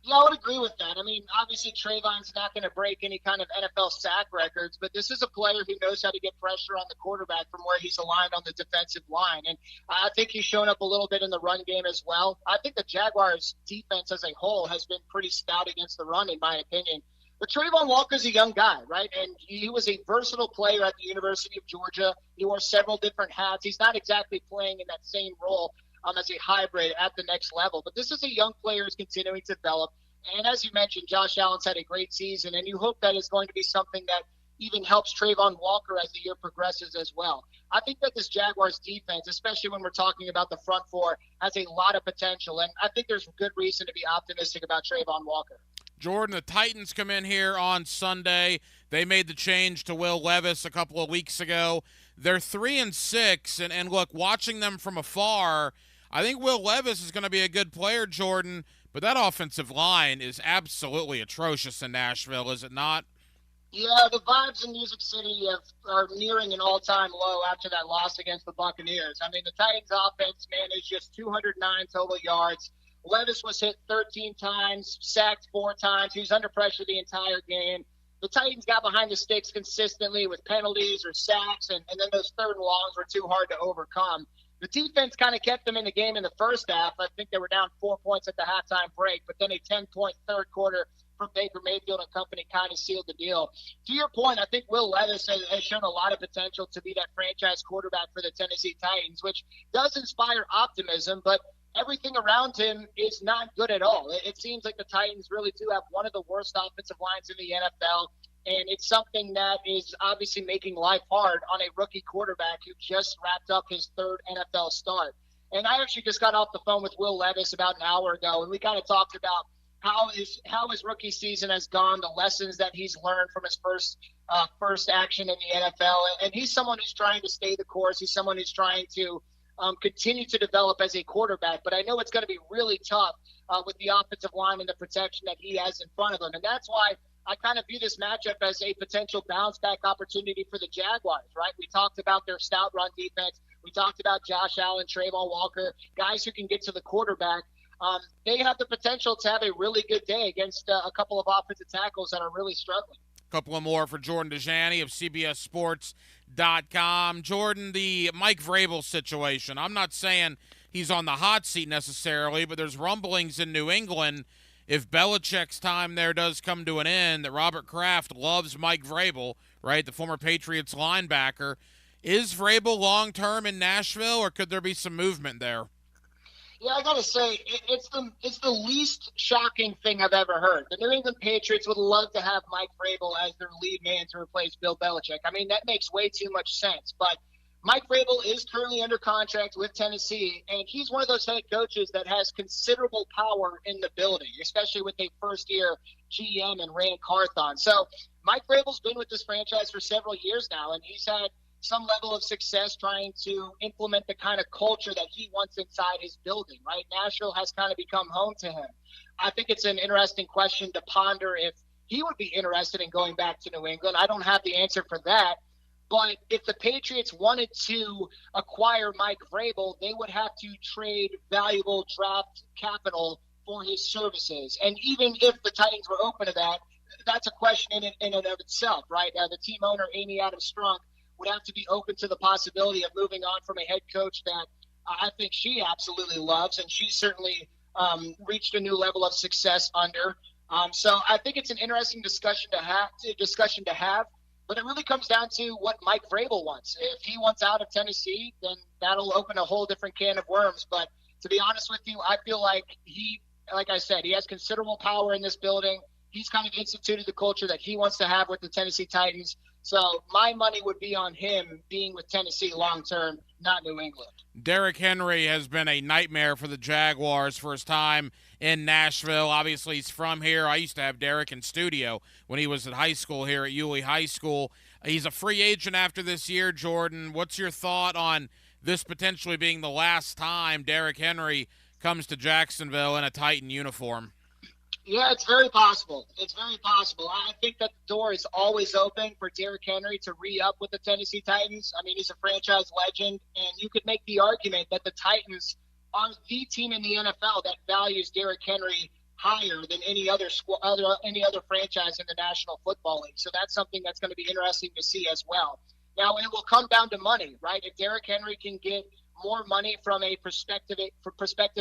Yeah, I would agree with that. I mean, obviously Trayvon's not going to break any kind of NFL sack records, but this is a player who knows how to get pressure on the quarterback from where he's aligned on the defensive line. And I think he's shown up a little bit in the run game as well. I think the Jaguars' defense as a whole has been pretty stout against the run, in my opinion. But Trayvon Walker's a young guy, right? And he was a versatile player at the University of Georgia. He wore several different hats. He's not exactly playing in that same role as a hybrid at the next level. But this is a young player who's continuing to develop. And as you mentioned, Josh Allen's had a great season, and you hope that is going to be something that even helps Trayvon Walker as the year progresses as well. I think that this Jaguars defense, especially when we're talking about the front four, has a lot of potential, and I think there's good reason to be optimistic about Trayvon Walker. Jordan, the Titans come in here on Sunday. They made the change to Will Levis a couple of weeks ago. They're 3-6, and look, watching them from afar, I think Will Levis is going to be a good player, Jordan, but that offensive line is absolutely atrocious in Nashville, is it not? Yeah, the vibes in Music City are nearing an all-time low after that loss against the Buccaneers. I mean, the Titans' offense managed just 209 total yards. Levis was hit 13 times, sacked 4 times. He was under pressure the entire game. The Titans got behind the sticks consistently with penalties or sacks, and then those third and longs were too hard to overcome. The defense kind of kept them in the game in the first half. I think they were down 4 points at the halftime break, but then a 10-point third quarter from Baker Mayfield and company kind of sealed the deal. To your point, I think Will Levis has shown a lot of potential to be that franchise quarterback for the Tennessee Titans, which does inspire optimism, but everything around him is not good at all. It seems like the Titans really do have one of the worst offensive lines in the NFL, and it's something that is obviously making life hard on a rookie quarterback who just wrapped up his third NFL start. And I actually just got off the phone with Will Levis about an hour ago, and we kind of talked about how his rookie season has gone, the lessons that he's learned from his first action in the NFL. And he's someone who's trying to stay the course. He's someone who's trying to continue to develop as a quarterback. But I know it's going to be really tough with the offensive line and the protection that he has in front of him. And that's why I kind of view this matchup as a potential bounce-back opportunity for the Jaguars, right? We talked about their stout run defense. We talked about Josh Allen, Trayvon Walker, guys who can get to the quarterback. They have the potential to have a really good day against a couple of offensive tackles that are really struggling. A couple of more for Jordan Dejani of CBSSports.com. Jordan, the Mike Vrabel situation. I'm not saying he's on the hot seat necessarily, but there's rumblings in New England, if Belichick's time there does come to an end, that Robert Kraft loves Mike Vrabel, right, the former Patriots linebacker. Is Vrabel long-term in Nashville, or could there be some movement there? Yeah, I gotta say, it's the least shocking thing I've ever heard. The New England Patriots would love to have Mike Vrabel as their lead man to replace Bill Belichick. I mean, that makes way too much sense. But Mike Vrabel is currently under contract with Tennessee, and he's one of those head coaches that has considerable power in the building, especially with a first-year GM and Rand Carthon. So Mike Vrabel's been with this franchise for several years now, and he's had some level of success trying to implement the kind of culture that he wants inside his building, right? Nashville has kind of become home to him. I think it's an interesting question to ponder if he would be interested in going back to New England. I don't have the answer for that. But if the Patriots wanted to acquire Mike Vrabel, they would have to trade valuable draft capital for his services. And even if the Titans were open to that, that's a question in and of itself, right? The team owner, Amy Adams-Strunk, would have to be open to the possibility of moving on from a head coach that I think she absolutely loves, and she certainly reached a new level of success under. So I think it's an interesting discussion to have. But it really comes down to what Mike Vrabel wants. If he wants out of Tennessee, then that'll open a whole different can of worms. But to be honest with you, I feel like like I said, he has considerable power in this building. He's kind of instituted the culture that he wants to have with the Tennessee Titans. So my money would be on him being with Tennessee long-term, not New England. Derrick Henry has been a nightmare for the Jaguars for his time in Nashville. Obviously, he's from here. I used to have Derrick in studio when he was at high school here at Yulee High School. He's a free agent after this year, Jordan. What's your thought on this potentially being the last time Derrick Henry comes to Jacksonville in a Titan uniform? Yeah, it's very possible. I think that the door is always open for Derrick Henry to re-up with the Tennessee Titans. I mean, he's a franchise legend, and you could make the argument that the Titans are the team in the NFL that values Derrick Henry higher than any other franchise in the National Football League. So that's something that's going to be interesting to see as well. Now, it will come down to money, right? If Derrick Henry can get more money from a prospective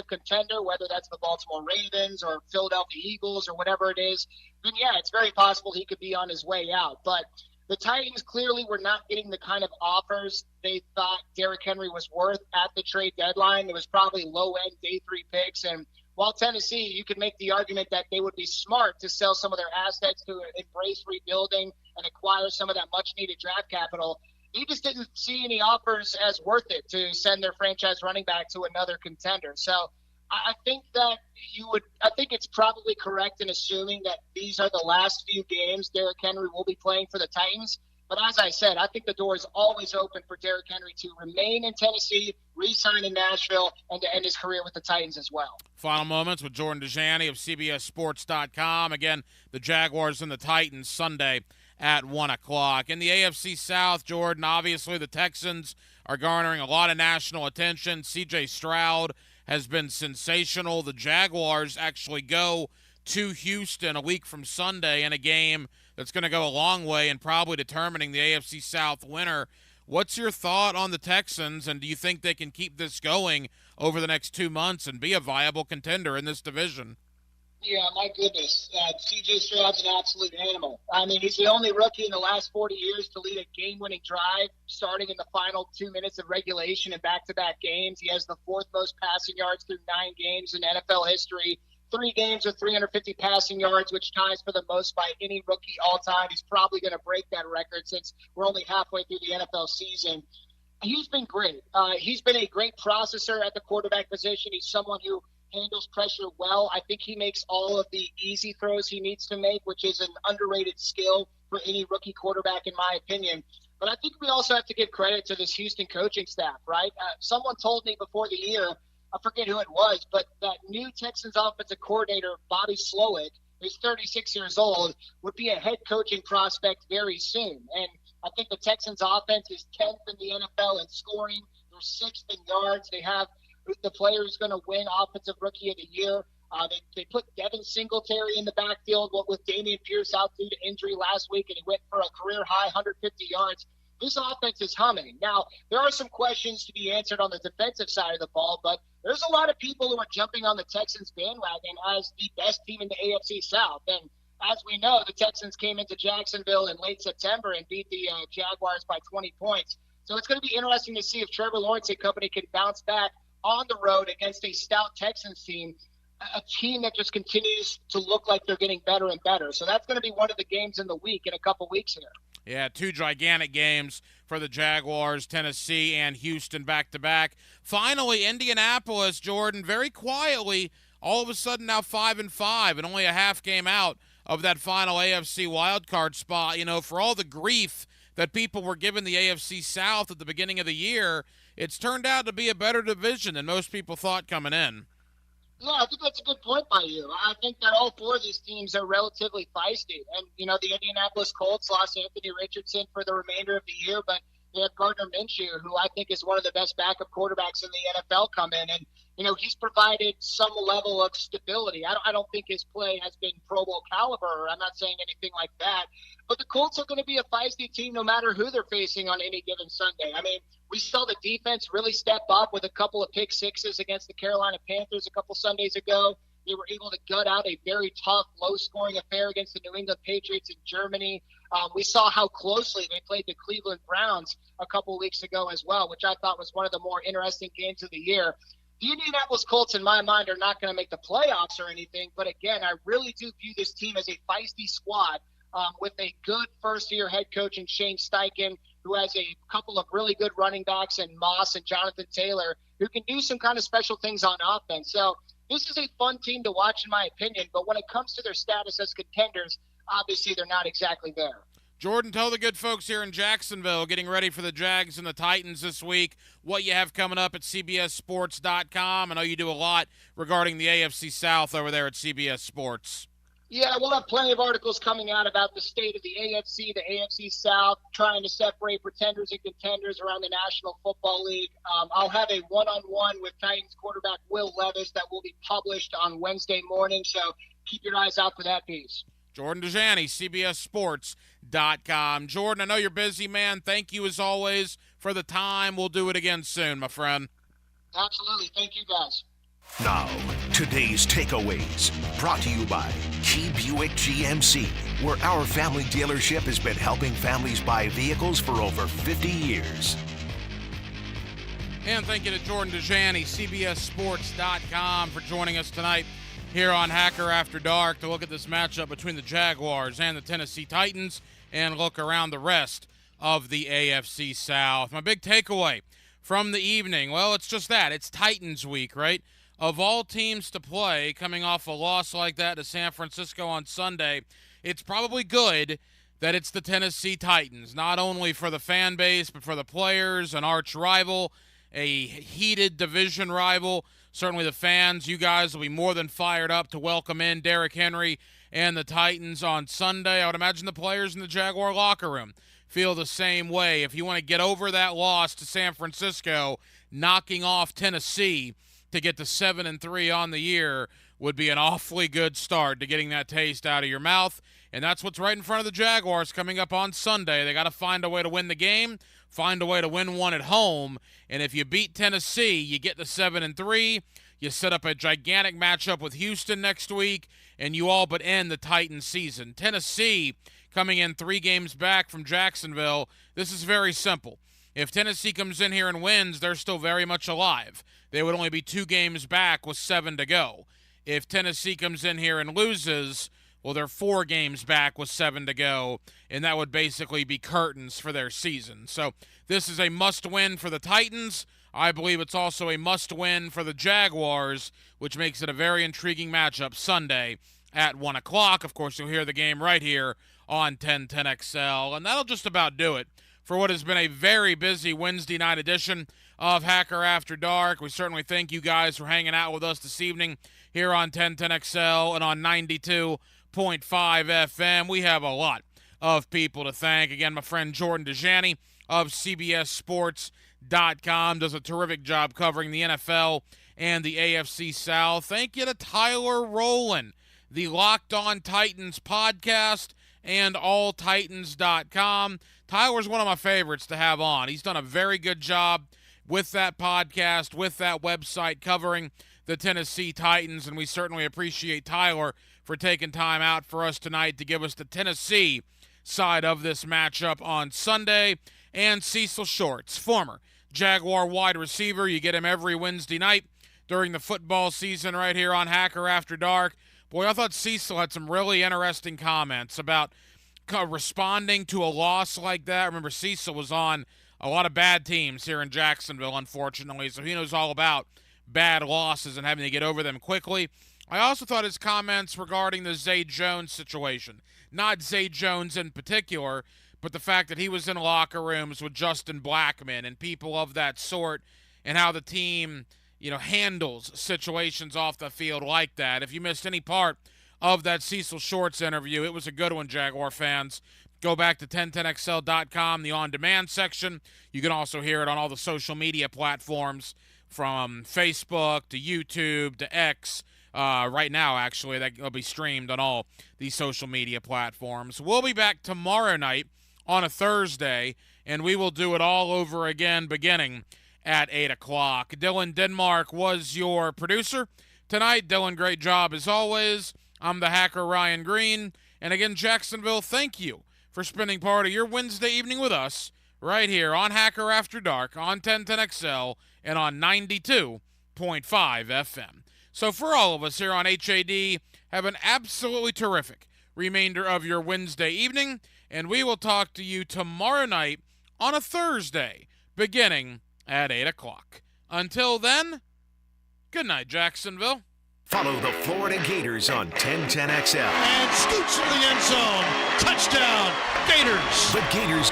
contender, whether that's the Baltimore Ravens or Philadelphia Eagles or whatever it is, then yeah, it's very possible he could be on his way out. But the Titans clearly were not getting the kind of offers they thought Derrick Henry was worth at the trade deadline. It was probably low-end day 3 picks. And while Tennessee, you could make the argument that they would be smart to sell some of their assets to embrace rebuilding and acquire some of that much-needed draft capital, he just didn't see any offers as worth it to send their franchise running back to another contender. So I think it's probably correct in assuming that these are the last few games Derrick Henry will be playing for the Titans. But as I said, I think the door is always open for Derrick Henry to remain in Tennessee, re-sign in Nashville, and to end his career with the Titans as well. Final moments with Jordan Dejani of CBSSports.com. Again, the Jaguars and the Titans Sunday at 1 o'clock. In the AFC South, Jordan, obviously the Texans are garnering a lot of national attention. C.J. Stroud has been sensational. The Jaguars actually go to Houston a week from Sunday in a game that's going to go a long way in probably determining the AFC South winner. What's your thought on the Texans, and do you think they can keep this going over the next 2 months and be a viable contender in this division? Yeah, my goodness. C.J. Stroud's an absolute animal. I mean, he's the only rookie in the last 40 years to lead a game-winning drive starting in the final 2 minutes of regulation in back-to-back games. He has the 4th most passing yards through 9 games in NFL history, 3 games with 350 passing yards, which ties for the most by any rookie all-time. He's probably going to break that record since we're only halfway through the NFL season. He's been great. He's been a great processor at the quarterback position. He's someone who handles pressure well. I think he makes all of the easy throws he needs to make, which is an underrated skill for any rookie quarterback, in my opinion. But I think we also have to give credit to this Houston coaching staff, right? Someone told me before the year, I forget who it was, but that new Texans offensive coordinator, Bobby Slowick, who's 36 years old, would be a head coaching prospect very soon. And I think the Texans offense is 10th in the NFL in scoring. They're 6th in yards. They have the player who's going to win Offensive Rookie of the Year. They put Devin Singletary in the backfield with Dameon Pierce out due to injury last week, and he went for a career-high 150 yards. This offense is humming. Now, there are some questions to be answered on the defensive side of the ball, but there's a lot of people who are jumping on the Texans bandwagon as the best team in the AFC South. And as we know, the Texans came into Jacksonville in late September and beat the Jaguars by 20 points. So it's going to be interesting to see if Trevor Lawrence and company can bounce back on the road against a stout Texans team, a team that just continues to look like they're getting better and better. So that's going to be one of the games in the week in a couple weeks here. Yeah, 2 gigantic games for the Jaguars, Tennessee and Houston back-to-back. Finally, Indianapolis, Jordan, very quietly, all of a sudden now 5-5 and only a half game out of that final AFC wildcard spot. You know, for all the grief that people were giving the AFC South at the beginning of the year, it's turned out to be a better division than most people thought coming in. Yeah, I think that's a good point by you. I think that all 4 of these teams are relatively feisty. And, you know, the Indianapolis Colts lost Anthony Richardson for the remainder of the year, but they have Gardner Minshew, who I think is one of the best backup quarterbacks in the NFL, come in. And, you know, he's provided some level of stability. I don't think his play has been Pro Bowl caliber. I'm not saying anything like that. But the Colts are going to be a feisty team no matter who they're facing on any given Sunday. I mean, we saw the defense really step up with a couple of pick sixes against the Carolina Panthers a couple Sundays ago. They were able to gut out a very tough, low-scoring affair against the New England Patriots in Germany. We saw how closely they played the Cleveland Browns a couple weeks ago as well, which I thought was one of the more interesting games of the year. The Indianapolis Colts, in my mind, are not going to make the playoffs or anything. But, again, I really do view this team as a feisty squad with a good first-year head coach in Shane Steichen, who has a couple of really good running backs in Moss and Jonathan Taylor, who can do some kind of special things on offense. So this is a fun team to watch, in my opinion. But when it comes to their status as contenders, obviously they're not exactly there. Jordan, tell the good folks here in Jacksonville, getting ready for the Jags and the Titans this week, what you have coming up at CBSSports.com. I know you do a lot regarding the AFC South over there at CBS Sports. Yeah, we'll have plenty of articles coming out about the state of the AFC South, trying to separate pretenders and contenders around the National Football League. I'll have a one-on-one with Titans quarterback Will Levis that will be published on Wednesday morning, so keep your eyes out for that piece. Jordan Dejani, CBSSports.com. Jordan, I know you're busy, man. Thank you, as always, for the time. We'll do it again soon, my friend. Absolutely. Thank you, guys. Now, today's takeaways, brought to you by Key Buick GMC, where our family dealership has been helping families buy vehicles for over 50 years. And thank you to Jordan Dejani, CBSSports.com, for joining us tonight here on Hacker After Dark to look at this matchup between the Jaguars and the Tennessee Titans and look around the rest of the AFC South. My big takeaway from the evening, well, it's just that. It's Titans week, right? Of all teams to play, coming off a loss like that to San Francisco on Sunday, it's probably good that it's the Tennessee Titans, not only for the fan base, but for the players, an arch rival, a heated division rival. Certainly the fans, you guys will be more than fired up to welcome in Derrick Henry and the Titans on Sunday. I would imagine the players in the Jaguar locker room feel the same way. If you want to get over that loss to San Francisco, knocking off Tennessee to get to 7-3 on the year would be an awfully good start to getting that taste out of your mouth. And that's what's right in front of the Jaguars coming up on Sunday. They got to find a way to win the game, find a way to win one at home. And if you beat Tennessee, you get to 7-3. You set up a gigantic matchup with Houston next week, and you all but end the Titans season. Tennessee coming in 3 games back from Jacksonville. This is very simple. If Tennessee comes in here and wins, they're still very much alive. They would only be 2 games back with 7 to go. If Tennessee comes in here and loses, well, they're 4 games back with 7 to go, and that would basically be curtains for their season. So this is a must-win for the Titans. I believe it's also a must-win for the Jaguars, which makes it a very intriguing matchup Sunday at 1 o'clock. Of course, you'll hear the game right here on 1010XL, and that'll just about do it for what has been a very busy Wednesday night edition of Hacker After Dark. We certainly thank you guys for hanging out with us this evening here on 1010XL and on 92.5 FM. We have a lot of people to thank. Again, my friend Jordan Dejani of CBSSports.com does a terrific job covering the NFL and the AFC South. Thank you to Tyler Rowland, the Locked On Titans podcast, and alltitans.com. Tyler's one of my favorites to have on. He's done a very good job with that podcast, with that website covering the Tennessee Titans, and we certainly appreciate Tyler for taking time out for us tonight to give us the Tennessee side of this matchup on Sunday. And Cecil Shorts, former Jaguar wide receiver. You get him every Wednesday night during the football season right here on Hacker After Dark. Boy, I thought Cecil had some really interesting comments about responding to a loss like that. Remember, Cecil was on a lot of bad teams here in Jacksonville, unfortunately, so he knows all about bad losses and having to get over them quickly. I also thought his comments regarding the Zay Jones situation, not Zay Jones in particular, but the fact that he was in locker rooms with Justin Blackman and people of that sort, and how the team, handles situations off the field like that. If you missed any part of that Cecil Shorts interview, it was a good one, Jaguar fans. Go back to 1010XL.com, the on-demand section. You can also hear it on all the social media platforms, from Facebook to YouTube to X. Right now, actually, that will be streamed on all these social media platforms. We'll be back tomorrow night on a Thursday, and we will do it all over again beginning at 8 o'clock. Dylan Denmark was your producer tonight. Dylan, great job as always. I'm the Hacker Ryan Green. And again, Jacksonville, thank you for spending part of your Wednesday evening with us right here on Hacker After Dark on 1010XL and on 92.5 FM. So for all of us here on HAD, have an absolutely terrific remainder of your Wednesday evening, and we will talk to you tomorrow night on a Thursday beginning at 8 o'clock. Until then, good night, Jacksonville. Follow the Florida Gators on 1010XL. And scoots in the end zone. Touchdown, Gators. The Gators